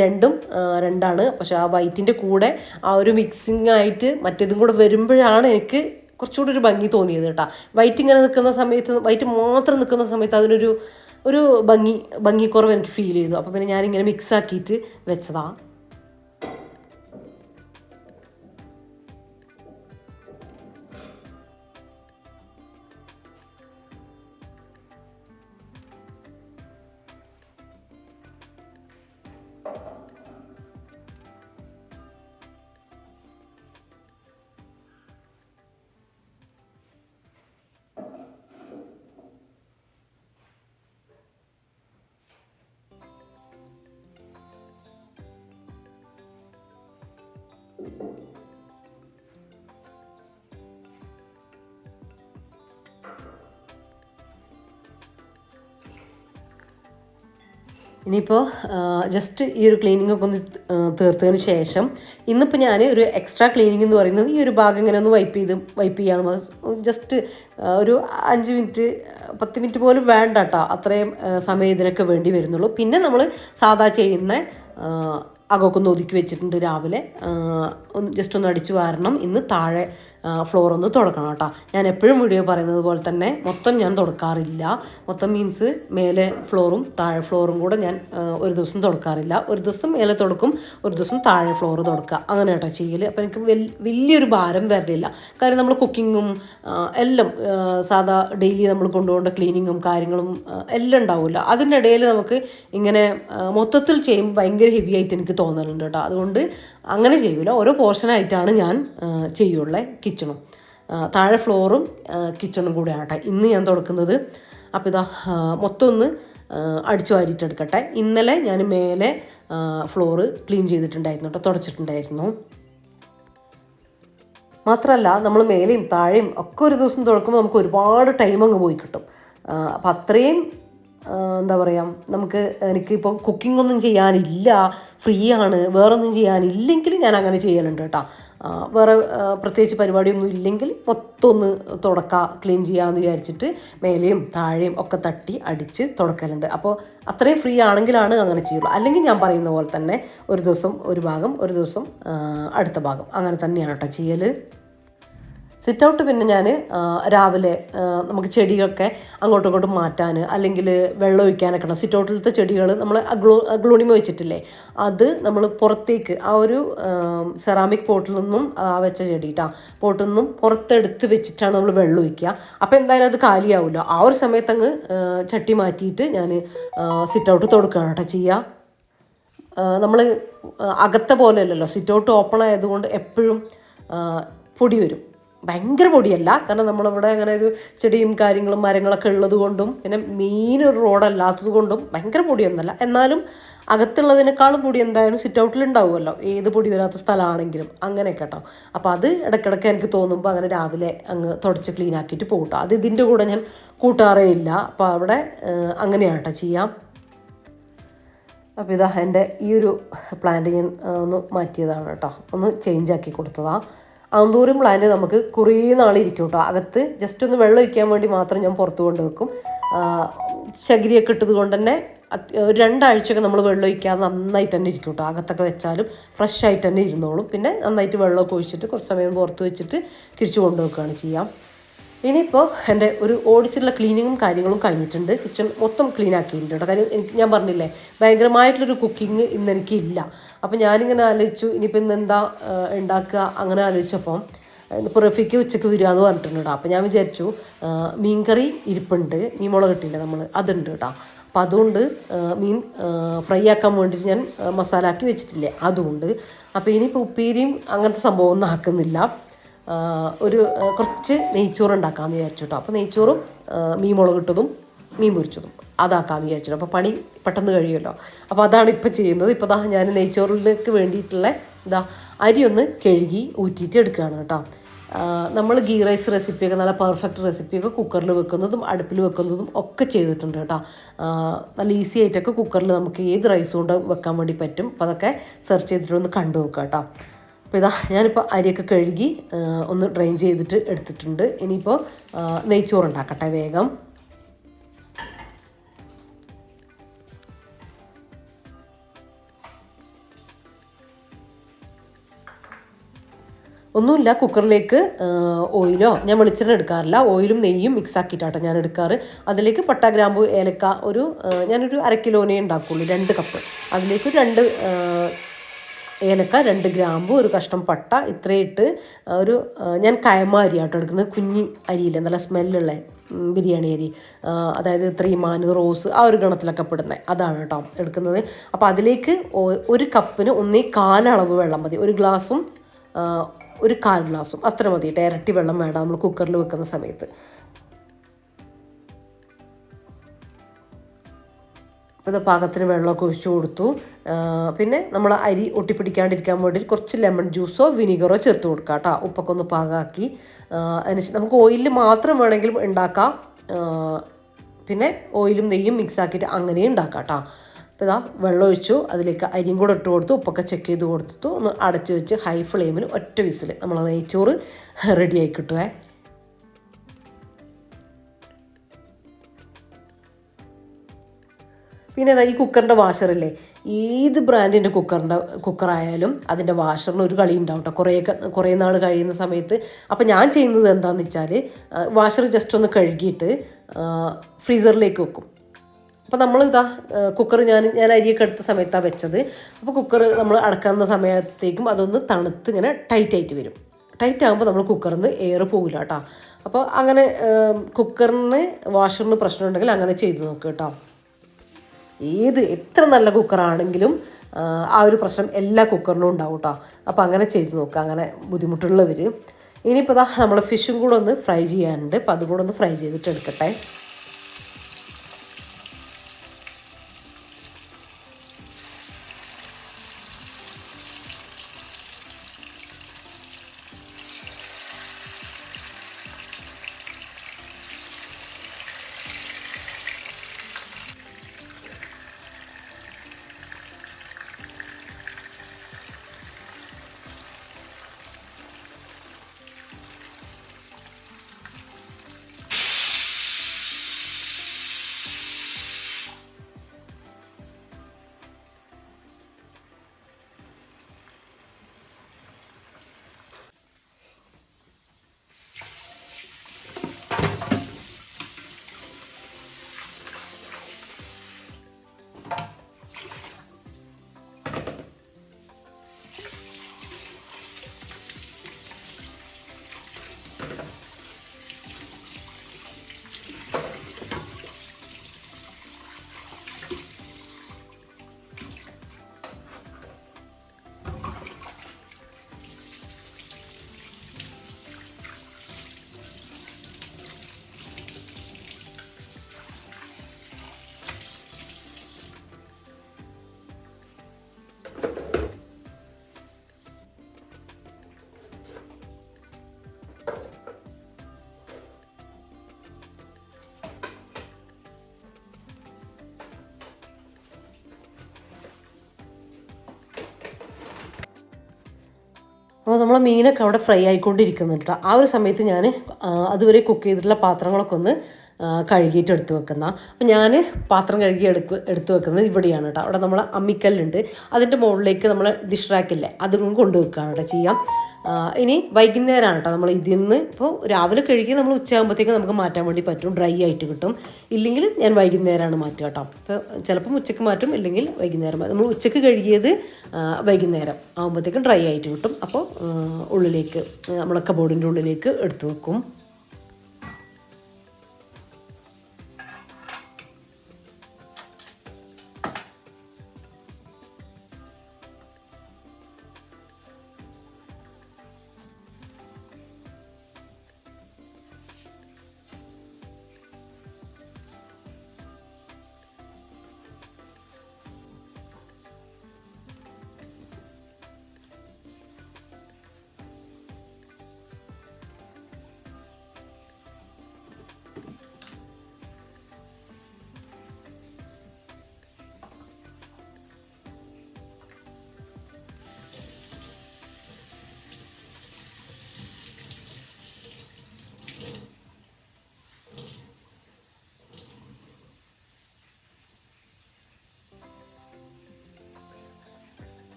രണ്ടാണ്. പക്ഷേ ആ വൈറ്റിൻ്റെ കൂടെ ആ ഒരു മിക്സിങ് ആയിട്ട് മറ്റേതും കൂടെ വരുമ്പോഴാണ് എനിക്ക് കുറച്ചുകൂടി ഒരു ഭംഗി തോന്നിയത് കേട്ടോ. വൈറ്റ് ഇങ്ങനെ നിൽക്കുന്ന സമയത്ത്, വൈറ്റ് മാത്രം നിൽക്കുന്ന സമയത്ത് ഒരു ഭംഗിക്കുറവ് എനിക്ക് ഫീൽ ചെയ്തു. അപ്പോൾ പിന്നെ ഞാനിങ്ങനെ മിക്സ് ആക്കിയിട്ട് വെച്ചതാണ്. ഇനിയിപ്പോൾ ജസ്റ്റ് ഈ ഒരു ക്ലീനിങ് ഒക്കെ ഒന്ന് തീർത്തതിന് ശേഷം ഇന്നിപ്പോൾ ഞാൻ ഒരു എക്സ്ട്രാ ക്ലീനിങ് എന്ന് പറയുന്നത് ഈ ഒരു ഭാഗം ഇങ്ങനെ ഒന്ന് വൈപ്പ് ചെയ്യാമെന്ന് ജസ്റ്റ് ഒരു 5 മിനിറ്റ് 10 മിനിറ്റ് പോലും വേണ്ട കേട്ടോ. അത്രയും സമയം ഇതിനൊക്കെ വേണ്ടി വരുന്നുള്ളൂ. പിന്നെ നമ്മൾ സാധാ ചെയ്യുന്ന അകമൊക്കെ ഒന്ന് ഒതുക്കി വെച്ചിട്ടുണ്ട്. രാവിലെ ജസ്റ്റ് ഒന്ന് അടിച്ചു വാരണം. ഇന്ന് താഴെ ഫ്ലോർ ഒന്ന് തുടക്കണം കേട്ടോ. ഞാൻ എപ്പോഴും വീഡിയോ പറയുന്നത് പോലെ തന്നെ മൊത്തം ഞാൻ തുടക്കാറില്ല. മൊത്തം മീൻസ് മേലെ ഫ്ലോറും താഴെ ഫ്ലോറും കൂടെ ഞാൻ ഒരു ദിവസം തുടക്കാറില്ല. ഒരു ദിവസം മേലെ തുടക്കും, ഒരു ദിവസം താഴെ ഫ്ലോർ തുടക്കുക, അങ്ങനെ കേട്ടോ ചെയ്യൽ. അപ്പോൾ എനിക്ക് വലിയൊരു ഭാരം വരില്ല. കാര്യം നമ്മൾ കുക്കിങ്ങും എല്ലാം സാധാ ഡെയിലി നമ്മൾ കൊണ്ടുപോകേണ്ട ക്ലീനിങ്ങും കാര്യങ്ങളും എല്ലാം ഉണ്ടാവില്ല. അതിൻ്റെ ഇടയിൽ നമുക്ക് ഇങ്ങനെ മൊത്തത്തിൽ ചെയ്യുമ്പോൾ ഭയങ്കര ഹെവി ആയിട്ട് എനിക്ക് തോന്നലുണ്ട് കേട്ടോ. അതുകൊണ്ട് അങ്ങനെ ചെയ്യൂല, ഓരോ പോർഷനായിട്ടാണ് ഞാൻ ചെയ്യുള്ളേ. കിച്ചണും താഴെ ഫ്ലോറും കിച്ചണും കൂടെയാണ് കേട്ടോ ഇന്ന് ഞാൻ തുടക്കുന്നത്. അപ്പോൾ ഇതാ മൊത്തം ഒന്ന് അടിച്ചു വാരിയിട്ടെടുക്കട്ടെ. ഇന്നലെ ഞാൻ മേലെ ഫ്ലോറ് ക്ലീൻ ചെയ്തിട്ടുണ്ടായിരുന്നു കേട്ടോ, തുടച്ചിട്ടുണ്ടായിരുന്നു. മാത്രമല്ല നമ്മൾ മേലെയും താഴെയും ഒക്കെ ഒരു ദിവസം തുടക്കുമ്പോൾ നമുക്ക് ഒരുപാട് ടൈം അങ്ങ് പോയി കിട്ടും. അപ്പം അത്രയും എന്താ പറയുക, എനിക്കിപ്പോൾ കുക്കിംഗ് ഒന്നും ചെയ്യാനില്ല, ഫ്രീ ആണ്, വേറൊന്നും ചെയ്യാനില്ലെങ്കിൽ ഞാൻ അങ്ങനെ ചെയ്യലുണ്ട് കേട്ടോ. വേറെ പ്രത്യേകിച്ച് പരിപാടിയൊന്നും ഇല്ലെങ്കിൽ മൊത്തം ഒന്ന് ക്ലീൻ ചെയ്യാമെന്ന് വിചാരിച്ചിട്ട് മേലെയും താഴെയും ഒക്കെ തട്ടി അടിച്ച് തുടക്കലുണ്ട്. അപ്പോൾ അത്രയും ഫ്രീ ആണെങ്കിലാണ് അങ്ങനെ ചെയ്യുള്ളൂ. അല്ലെങ്കിൽ ഞാൻ പറയുന്ന പോലെ തന്നെ ഒരു ദിവസം ഒരു ഭാഗം, ഒരു ദിവസം അടുത്ത ഭാഗം, അങ്ങനെ തന്നെയാണ് കേട്ടോ ചെയ്യൽ. സിറ്റ് ഔട്ട് പിന്നെ ഞാൻ രാവിലെ നമുക്ക് ചെടികളൊക്കെ അങ്ങോട്ടും ഇങ്ങോട്ടും മാറ്റാൻ അല്ലെങ്കിൽ വെള്ളം ഒഴിക്കാനൊക്കെ ഉണ്ടാവും. സിറ്റ് ഔട്ടിലത്തെ ചെടികൾ നമ്മൾ അഗ്ലോണിമ വെച്ചിട്ടില്ലേ, അത് നമ്മൾ പുറത്തേക്ക് ആ ഒരു സെറാമിക് പോട്ടിൽ നിന്നും വെച്ച ചെടി പോട്ടിൽ നിന്നും പുറത്തെടുത്ത് വെച്ചിട്ടാണ് നമ്മൾ വെള്ളം ഒഴിക്കുക. അപ്പോൾ എന്തായാലും അത് കാലിയാവില്ല. ആ ഒരു സമയത്ത് അങ്ങ് ചട്ടി മാറ്റിയിട്ട് ഞാൻ സിറ്റ് ഔട്ട് തുടക്കുകയാണ് കേട്ടോ ചെയ്യുക. നമ്മൾ അകത്തെ പോലെ അല്ലല്ലോ, സിറ്റ് ഔട്ട് ഓപ്പൺ ആയതുകൊണ്ട് എപ്പോഴും പൊടി വരും. ഭയങ്കര പൊടിയല്ല, കാരണം നമ്മളിവിടെ അങ്ങനെ ഒരു ചെടിയും കാര്യങ്ങളും മരങ്ങളൊക്കെ ഉള്ളത് കൊണ്ടും പിന്നെ മെയിൻ ഒരു റോഡല്ലാത്തത് കൊണ്ടും ഭയങ്കര പൊടിയൊന്നുമല്ല. എന്നാലും അകത്തുള്ളതിനേക്കാളും പൊടി എന്തായാലും സിറ്റ് ഔട്ടിലുണ്ടാവുമല്ലോ, ഏത് പൊടി വരാത്ത സ്ഥലമാണെങ്കിലും, അങ്ങനെയൊക്കെ കേട്ടോ. അപ്പോൾ അത് ഇടയ്ക്കിടയ്ക്ക് എനിക്ക് തോന്നുമ്പോൾ അങ്ങനെ രാവിലെ അങ്ങ് തുടച്ച് ക്ലീൻ ആക്കിയിട്ട് പോകട്ടോ. അത് ഇതിൻ്റെ കൂടെ ഞാൻ കൂട്ടാറേ ഇല്ല. അപ്പോൾ അവിടെ അങ്ങനെയാണ് കേട്ടോ ചെയ്യാം. അപ്പോൾ ഇതാ എൻ്റെ ഈ ഒരു പ്ലാന്റ് ഞാൻ ഒന്ന് മാറ്റിയതാണ് കേട്ടോ, ഒന്ന് ചേഞ്ച് ആക്കി കൊടുത്തതാണ്. ആന്തൂരും പ്ലാന്റ് നമുക്ക് കുറേ നാളിരിക്കും കേട്ടോ. അകത്ത് ജസ്റ്റ് ഒന്ന് വെള്ളം ഒഴിക്കാൻ വേണ്ടി മാത്രം ഞാൻ പുറത്ത് കൊണ്ട് വെക്കും. ചകിരിയൊക്കെ ഇട്ടത് കൊണ്ട് തന്നെ ഒരു 2 ആഴ്ചയൊക്കെ നമ്മൾ വെള്ളം ഒഴിക്കാതെ നന്നായിട്ട് തന്നെ ഇരിക്കും കേട്ടോ. അകത്തൊക്കെ വെച്ചാലും ഫ്രഷ് ആയിട്ട് തന്നെ ഇരുന്നോളും. പിന്നെ നന്നായിട്ട് വെള്ളമൊക്കെ ഒഴിച്ചിട്ട് കുറച്ച് സമയം പുറത്ത് വെച്ചിട്ട് തിരിച്ചു കൊണ്ടുവെക്കുകയാണ് ചെയ്യാം. ഇനിയിപ്പോൾ എൻ്റെ ഒരു ഓടിച്ചിട്ടുള്ള ക്ലീനിങ്ങും കാര്യങ്ങളും കഴിഞ്ഞിട്ടുണ്ട്. കിച്ചൺ മൊത്തം ക്ലീൻ ആക്കിയിട്ടുണ്ട് കേട്ടോ. കാര്യം ഞാൻ പറഞ്ഞില്ലേ, ഭയങ്കരമായിട്ടുള്ളൊരു കുക്കിംഗ് ഇന്ന് എനിക്കില്ല. അപ്പോൾ ഞാനിങ്ങനെ ആലോചിച്ചു ഇനിയിപ്പോൾ ഇന്ന് എന്താ ഉണ്ടാക്കുക, അങ്ങനെ ആലോചിച്ചപ്പം ഇപ്പോൾ റഫിക്ക് ഉച്ചയ്ക്ക് വരിക എന്ന് പറഞ്ഞിട്ടുണ്ട് കേട്ടോ. അപ്പോൾ ഞാൻ വിചാരിച്ചു മീൻകറി ഇരിപ്പുണ്ട്, മീൻ മുളക് കിട്ടിയില്ല നമ്മൾ, അതുണ്ട് കേട്ടോ. അപ്പോൾ അതുകൊണ്ട് മീൻ ഫ്രൈ ആക്കാൻ വേണ്ടിയിട്ട് ഞാൻ മസാല ആക്കി വെച്ചിട്ടില്ലേ, അതുകൊണ്ട്. അപ്പോൾ ഇനിയിപ്പോൾ ഉപ്പേരിയും അങ്ങനത്തെ സംഭവമൊന്നും ആക്കുന്നില്ല. കുറച്ച് നെയ്ച്ചോറ് ഉണ്ടാക്കാമെന്ന് വിചാരിച്ചു കേട്ടോ. അപ്പോൾ നെയ്ച്ചോറും മീൻ മുളക് ഇട്ടതും മീൻ പൊരിച്ചതും അതാക്കാമെന്ന് വിചാരിച്ചു. അപ്പോൾ പണി പെട്ടെന്ന് കഴിയുമല്ലോ. അപ്പോൾ അതാണ് ഇപ്പോൾ ചെയ്യുന്നത്. ഇപ്പോൾ ഞാൻ നെയ്ച്ചോറിലേക്ക് വേണ്ടിയിട്ടുള്ള അരി ഒന്ന് കഴുകി ഊറ്റിയിട്ട് എടുക്കുകയാണ് കേട്ടോ. നമ്മൾ ഗീ റൈസ് റെസിപ്പിയൊക്കെ നല്ല പെർഫെക്റ്റ് റെസിപ്പിയൊക്കെ കുക്കറിൽ വെക്കുന്നതും അടുപ്പിൽ വെക്കുന്നതും ഒക്കെ ചെയ്തിട്ടുണ്ട് കേട്ടോ. നല്ല ഈസി ആയിട്ടൊക്കെ കുക്കറിൽ നമുക്ക് ഏത് റൈസും കൊണ്ട് വെക്കാൻ വേണ്ടി പറ്റും. അപ്പോൾ അതൊക്കെ സെർച്ച് ചെയ്തിട്ടൊന്ന് കണ്ടു നോക്കുക കേട്ടോ. അപ്പോൾ ഞാനിപ്പോൾ അരിയൊക്കെ കഴുകി ഒന്ന് ഡ്രെയിൻ ചെയ്തിട്ട് എടുത്തിട്ടുണ്ട്. ഇനിയിപ്പോൾ നെയ്ച്ചോറ് ഉണ്ടാക്കട്ടെ വേഗം. ഒന്നുമില്ല, കുക്കറിലേക്ക് ഓയിലോ, ഞാൻ വെളിച്ചെണ്ണ എടുക്കാറില്ല, ഓയിലും നെയ്യും മിക്സ് ആക്കിയിട്ടാട്ടോ ഞാൻ എടുക്കാറ്. അതിലേക്ക് പട്ട, ഗ്രാമ്പു, ഏലക്ക ഞാനൊരു 1/2 കിലോനെ ഉണ്ടാക്കുള്ളൂ, 2 കപ്പ്. അതിലേക്ക് 2 ഏലക്ക, 2 ഗ്രാമ്പു, ഒരു കഷ്ണം പട്ട, ഇത്രയിട്ട് ഞാൻ കയമ അരിയാട്ടോ എടുക്കുന്നത്. കുഞ്ഞി അരിയില്ല, നല്ല സ്മെല്ലുള്ള ബിരിയാണി അരി, അതായത് 3 മാൻ, റോസ്, ആ ഒരു ഗണത്തിലൊക്കെ പെടുന്നത്, അതാണ് കേട്ടോ എടുക്കുന്നത്. അപ്പോൾ അതിലേക്ക് 1 കപ്പിന് 1/4 അളവ് വെള്ളം മതി. 1 ഗ്ലാസും 1/4 ഗ്ലാസും അത്ര മതി. ഇരട്ടി വെള്ളം വേണ്ട നമ്മൾ കുക്കറിൽ വെക്കുന്ന സമയത്ത്. അപ്പോൾ പാകത്തിന് വെള്ളമൊക്കെ ഒഴിച്ചു കൊടുത്തു. പിന്നെ നമ്മൾ അരി ഒട്ടിപ്പിടിക്കാണ്ടിരിക്കാൻ വേണ്ടി കുറച്ച് ലെമൺ ജ്യൂസോ വിനീഗറോ ചേർത്ത് കൊടുക്കുക കേട്ടോ. ഉപ്പൊക്കെ ഒന്ന് പാകമാക്കി അതിനുശേഷം നമുക്ക് ഓയിലിൽ മാത്രം വേണമെങ്കിലും ഉണ്ടാക്കാം. പിന്നെ ഓയിലും നെയ്യും മിക്സ് ആക്കിയിട്ട് അങ്ങനെയും ഉണ്ടാക്കാം കേട്ടോ. അപ്പോൾ വെള്ളം ഒഴിച്ചു, അതിലേക്ക് അരിയും കൂടെ ഇട്ട് കൊടുത്തു, ഉപ്പൊക്കെ ചെക്ക് ചെയ്ത് കൊടുത്തു, ഒന്ന് അടച്ച് വെച്ച് ഹൈ ഫ്ലെയിമിൽ ഒറ്റ വിസിൽ നമ്മൾ നെയ്ച്ചോറ് റെഡിയായി കിട്ടുവേ. പിന്നെ ഈ കുക്കറിൻ്റെ വാഷറില്ലേ, ഏത് ബ്രാൻഡിൻ്റെ കുക്കറായാലും അതിൻ്റെ വാഷറിന് ഒരു കളി ഉണ്ടാവും കേട്ടോ, കുറേ നാൾ കഴിയുന്ന സമയത്ത്. അപ്പോൾ ഞാൻ ചെയ്യുന്നത് എന്താണെന്ന് വെച്ചാൽ വാഷർ ജസ്റ്റ് ഒന്ന് കഴുകിയിട്ട് ഫ്രീസറിലേക്ക് വെക്കും. അപ്പോൾ നമ്മളിതാ കുക്കർ ഞാൻ അരിയൊക്കെ എടുത്ത സമയത്താണ് വെച്ചത്. അപ്പോൾ കുക്കർ നമ്മൾ അടക്കുന്ന സമയത്തേക്കും അതൊന്ന് തണുത്ത് ഇങ്ങനെ ടൈറ്റായിട്ട് വരും. ടൈറ്റ് ആകുമ്പോൾ നമ്മൾ കുക്കറിൽ നിന്ന് എയർ പോകില്ല കേട്ടോ. അപ്പോൾ അങ്ങനെ കുക്കറിന് വാഷറിന് പ്രശ്നമുണ്ടെങ്കിൽ അങ്ങനെ ചെയ്ത് നോക്കുക കേട്ടോ. എത്ര നല്ല കുക്കറാണെങ്കിലും ആ ഒരു പ്രശ്നം എല്ലാ കുക്കറിനും ഉണ്ടാവും കേട്ടോ. അപ്പോൾ അങ്ങനെ ചെയ്ത് നോക്കുക, അങ്ങനെ ബുദ്ധിമുട്ടുള്ളവർ. ഇനിയിപ്പോൾ ഇതാ നമ്മൾ ഫിഷും കൂടെ ഒന്ന് ഫ്രൈ ചെയ്യാനുണ്ട്. അപ്പോൾ അതും കൂടെ ഒന്ന് ഫ്രൈ ചെയ്തിട്ട് എടുക്കട്ടെ. അപ്പോൾ നമ്മൾ മീനൊക്കെ അവിടെ ഫ്രൈ ആയിക്കൊണ്ടിരിക്കുന്നുണ്ട് കേട്ടോ. ആ ഒരു സമയത്ത് ഞാൻ അതുവരെ കുക്ക് ചെയ്തിട്ടുള്ള പാത്രങ്ങളൊക്കെ ഒന്ന് കഴുകിയിട്ട് എടുത്ത് വെക്കുന്ന. അപ്പോൾ ഞാൻ പാത്രം കഴുകി എടുത്ത് വെക്കുന്നത് ഇവിടെയാണ് കേട്ടോ. അവിടെ നമ്മൾ അമ്മിക്കല്ലുണ്ട്, അതിൻ്റെ മുകളിലേക്ക് നമ്മൾ ഡിഷ് റാക്കില്ലേ അതും കൊണ്ടുവെക്കുകയാണ് കേട്ടോ ചെയ്യാം. ഇനി വൈകുന്നേരമാണ് കേട്ടോ നമ്മൾ ഇതിൽ നിന്ന് ഇപ്പോൾ രാവിലെ കഴുകി നമ്മൾ ഉച്ചയാകുമ്പോഴത്തേക്ക് നമുക്ക് മാറ്റാൻ വേണ്ടി പറ്റും, ഡ്രൈ ആയിട്ട് കിട്ടും. ഇല്ലെങ്കിൽ ഞാൻ വൈകുന്നേരമാണ് മാറ്റുക കേട്ടോ. അപ്പോൾ ചിലപ്പം ഉച്ചയ്ക്ക് മാറ്റും, ഇല്ലെങ്കിൽ വൈകുന്നേരം. നമ്മൾ ഉച്ചയ്ക്ക് കഴുകിയത് വൈകുന്നേരം ആകുമ്പോഴത്തേക്കും ഡ്രൈ ആയിട്ട് കിട്ടും. അപ്പോൾ ഉള്ളിലേക്ക് നമ്മളെ കബോർഡിൻ്റെ ഉള്ളിലേക്ക് എടുത്തു വെക്കും.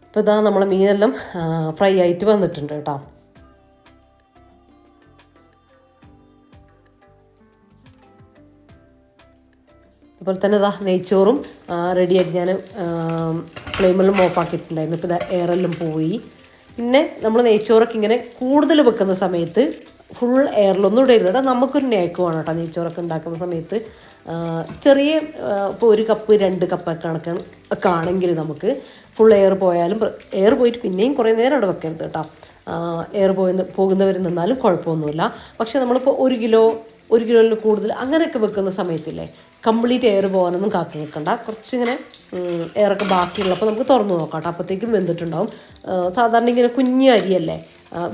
അപ്പോൾ ഇതാ നമ്മളെ മീനെല്ലാം ഫ്രൈ ആയിട്ട് വന്നിട്ടുണ്ട് കേട്ടോ. അതുപോലെ തന്നെ ഇതാ നെയ്ച്ചോറും റെഡിയാക്കി ഞാൻ ഫ്ലെയിമെല്ലാം ഓഫാക്കിയിട്ടുണ്ടായിരുന്നു. ഇപ്പോൾ ഇതാ എയറെല്ലാം പോയി. പിന്നെ നമ്മൾ നെയ്ച്ചോറൊക്കെ ഇങ്ങനെ കൂടുതൽ വെക്കുന്ന സമയത്ത് ഫുൾ എയറിലൊന്നും ഇടരുത് കേട്ടോ. നമുക്കൊരു നേക്കുവാണ് കേട്ടോ നെയ്ച്ചോറൊക്കെ ഉണ്ടാക്കുന്ന സമയത്ത്. ചെറിയ ഇപ്പോൾ 1 കപ്പ് 2 കപ്പ് ഒക്കെ ആണെങ്കിൽ നമുക്ക് ഫുൾ എയർ പോയാലും, എയർ പോയിട്ട് പിന്നെയും കുറേ നേരം അവിടെ വെക്കരുത് കേട്ടോ. എയർ പോകുന്നവർ നിന്നാലും കുഴപ്പമൊന്നുമില്ല. പക്ഷേ നമ്മളിപ്പോൾ 1 കിലോയിൽ കൂടുതൽ അങ്ങനെയൊക്കെ വെക്കുന്ന സമയത്തില്ലേ, കംപ്ലീറ്റ് എയർ പോകാനൊന്നും കാത്തു നിൽക്കണ്ട. കുറച്ചിങ്ങനെ എയറൊക്കെ ബാക്കിയുള്ളപ്പോൾ നമുക്ക് തുറന്നു നോക്കാം കേട്ടോ. അപ്പോഴത്തേക്കും വെന്തിട്ടുണ്ടാവും. സാധാരണ ഇങ്ങനെ കുഞ്ഞ് അരിയല്ലേ,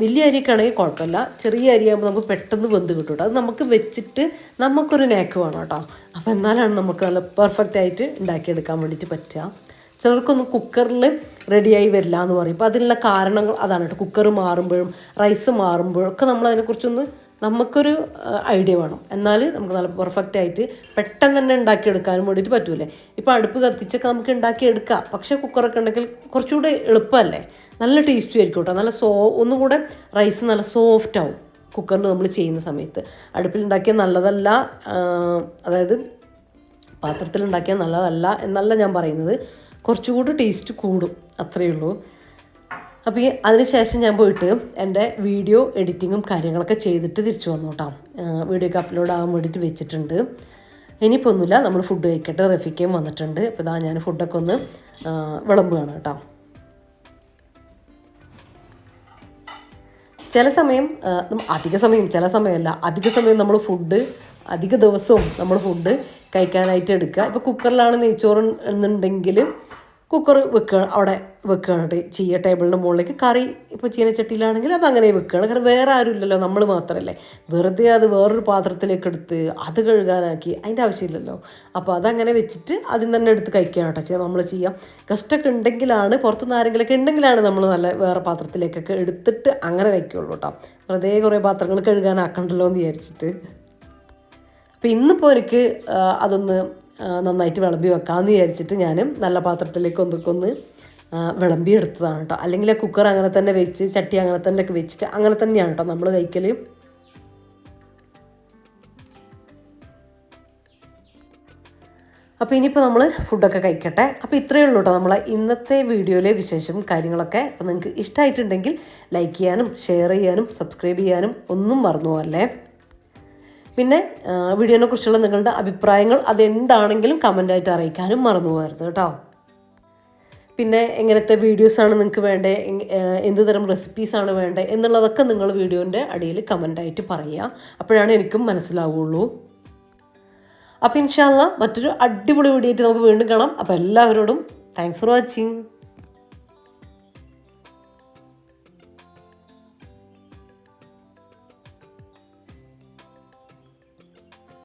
വലിയ അരിയൊക്കെ ആണെങ്കിൽ കുഴപ്പമില്ല. ചെറിയ അരിയാകുമ്പോൾ നമുക്ക് പെട്ടെന്ന് വെന്ത് കിട്ടും കേട്ടോ. അത് നമുക്ക് വെച്ചിട്ട് നമുക്കൊരു നേക്ക് വേണം കേട്ടോ. അപ്പോൾ എന്നാലാണ് നമുക്ക് നല്ല പെർഫെക്റ്റ് ആയിട്ട് ഉണ്ടാക്കിയെടുക്കാൻ വേണ്ടിയിട്ട് പറ്റുക. ചിലർക്കൊന്നും കുക്കറിൽ റെഡിയായി വരില്ല എന്ന് പറയും. അപ്പോൾ അതിനുള്ള കാരണങ്ങൾ അതാണ് കേട്ടോ. കുക്കർ മാറുമ്പോഴും റൈസ് മാറുമ്പോഴും ഒക്കെ നമ്മളതിനെക്കുറിച്ചൊന്ന് നമുക്കൊരു ഐഡിയ വേണം. എന്നാൽ നമുക്ക് നല്ല പെർഫെക്റ്റ് ആയിട്ട് പെട്ടെന്ന് തന്നെ ഉണ്ടാക്കിയെടുക്കാനും വേണ്ടിയിട്ട് പറ്റൂലേ. ഇപ്പോൾ അടുപ്പ് കത്തിച്ചൊക്കെ നമുക്ക് ഉണ്ടാക്കിയെടുക്കാം. പക്ഷേ കുക്കറൊക്കെ ഉണ്ടെങ്കിൽ കുറച്ചുകൂടി എളുപ്പമല്ലേ, നല്ല ടേസ്റ്റും ആയിരിക്കും കേട്ടോ. നല്ല ഒന്നും കൂടെ റൈസ് നല്ല സോഫ്റ്റ് ആവും കുക്കറിൽ നമ്മൾ ചെയ്യുന്ന സമയത്ത്. അടുപ്പിലുണ്ടാക്കിയാൽ നല്ലതല്ല, അതായത് പാത്രത്തിലുണ്ടാക്കിയാൽ നല്ലതല്ല എന്നല്ല ഞാൻ പറയുന്നത്, കുറച്ചുകൂടി ടേസ്റ്റ് കൂടും, അത്രയേ ഉള്ളൂ. അപ്പോൾ അതിനുശേഷം ഞാൻ പോയിട്ട് എൻ്റെ വീഡിയോ എഡിറ്റിങ്ങും കാര്യങ്ങളൊക്കെ ചെയ്തിട്ട് തിരിച്ചു വന്നു കേട്ടോ. വീഡിയോ ഒക്കെ അപ്ലോഡ് ആകാൻ വേണ്ടിയിട്ട് വെച്ചിട്ടുണ്ട്. ഇനിയിപ്പോൾ ഒന്നുമില്ല, നമ്മൾ ഫുഡ് കഴിക്കട്ടെ. റഫീക്കയും വന്നിട്ടുണ്ട്. അപ്പോൾ ഇതാ ഞാൻ ഫുഡൊക്കെ ഒന്ന് വിളമ്പുകയാണ് കേട്ടോ. ചില സമയം ചില സമയമല്ല, അധിക സമയം നമ്മൾ അധിക ദിവസവും നമ്മൾ ഫുഡ് കഴിക്കാനായിട്ട് എടുക്കുക. ഇപ്പോൾ കുക്കറിലാണ് നെയ്ച്ചോറ് എന്നുണ്ടെങ്കിൽ കുക്കർ അവിടെ വെക്കുകയാണ് ചെയ്യുക. ടേബിളിൻ്റെ മുകളിലേക്ക് കറി ഇപ്പോൾ ചീനച്ചട്ടിയിലാണെങ്കിൽ അതങ്ങനെ വെക്കുകയാണ്. കാരണം വേറെ ആരും ഇല്ലല്ലോ, നമ്മൾ മാത്രമല്ലേ. വെറുതെ അത് വേറൊരു പാത്രത്തിലേക്ക് എടുത്ത് അത് കഴുകാനാക്കി അതിൻ്റെ ആവശ്യമില്ലല്ലോ. അപ്പോൾ അതങ്ങനെ വെച്ചിട്ട് അതിൽ തന്നെ എടുത്ത് കഴിക്കുകയാണ് കേട്ടോ നമ്മൾ ചെയ്യാം. ഗസ്റ്റൊക്കെ ഉണ്ടെങ്കിലാണ്, പുറത്തുനിന്ന് ആരെങ്കിലുമൊക്കെ ഉണ്ടെങ്കിലാണ് നമ്മൾ നല്ല വേറെ പാത്രത്തിലേക്കൊക്കെ എടുത്തിട്ട് അങ്ങനെ കഴിക്കുകയുള്ളൂ കേട്ടോ. വെറുതെ കുറേ പാത്രങ്ങൾ കഴുകാനാക്കണ്ടല്ലോ എന്ന് വിചാരിച്ചിട്ട്. അപ്പോൾ ഇന്നിപ്പോൾ എനിക്ക് അതൊന്ന് നന്നായിട്ട് വിളമ്പി വെക്കാമെന്ന് വിചാരിച്ചിട്ട് ഞാൻ നല്ല പാത്രത്തിലേക്ക് ഒന്ന് വിളമ്പി എടുത്തതാണ് കേട്ടോ. അല്ലെങ്കിൽ ആ കുക്കർ അങ്ങനെ തന്നെ വെച്ച് ചട്ടി അങ്ങനെ തന്നെ ഒക്കെ വെച്ചിട്ട് അങ്ങനെ തന്നെയാണ് കേട്ടോ നമ്മൾ കഴിക്കൽ. അപ്പോൾ ഇനിയിപ്പോൾ നമ്മൾ ഫുഡൊക്കെ കഴിക്കട്ടെ. അപ്പോൾ ഇത്രയേ ഉള്ളൂ കേട്ടോ നമ്മളെ ഇന്നത്തെ വീഡിയോയിലെ വിശേഷം കാര്യങ്ങളൊക്കെ. അപ്പോൾ നിങ്ങൾക്ക് ഇഷ്ടമായിട്ടുണ്ടെങ്കിൽ ലൈക്ക് ചെയ്യാനും ഷെയർ ചെയ്യാനും സബ്സ്ക്രൈബ് ചെയ്യാനും ഒന്നും മറന്നു പോകല്ലേ. പിന്നെ വീഡിയോനെ കുറിച്ചുള്ള നിങ്ങളുടെ അഭിപ്രായങ്ങൾ അതെന്താണെങ്കിലും കമൻ്റായിട്ട് അറിയിക്കാനും മറന്നു പോകരുത് കേട്ടോ. പിന്നെ എങ്ങനത്തെ വീഡിയോസാണ് നിങ്ങൾക്ക് വേണ്ടത്, എന്ത് തരം റെസിപ്പീസാണ് വേണ്ടത് എന്നുള്ളതൊക്കെ നിങ്ങൾ വീഡിയോൻ്റെ അടിയിൽ കമൻ്റായിട്ട് പറയുക. അപ്പോഴാണ് എനിക്കും മനസ്സിലാവുള്ളൂ. അപ്പോൾ ഇൻഷാ അല്ലാഹ് മറ്റൊരു അടിപൊളി വീഡിയോ ആയിട്ട് നമുക്ക് വീണ്ടും കാണാം. അപ്പോൾ എല്ലാവരോടും താങ്ക്സ് ഫോർ വാച്ചിങ്.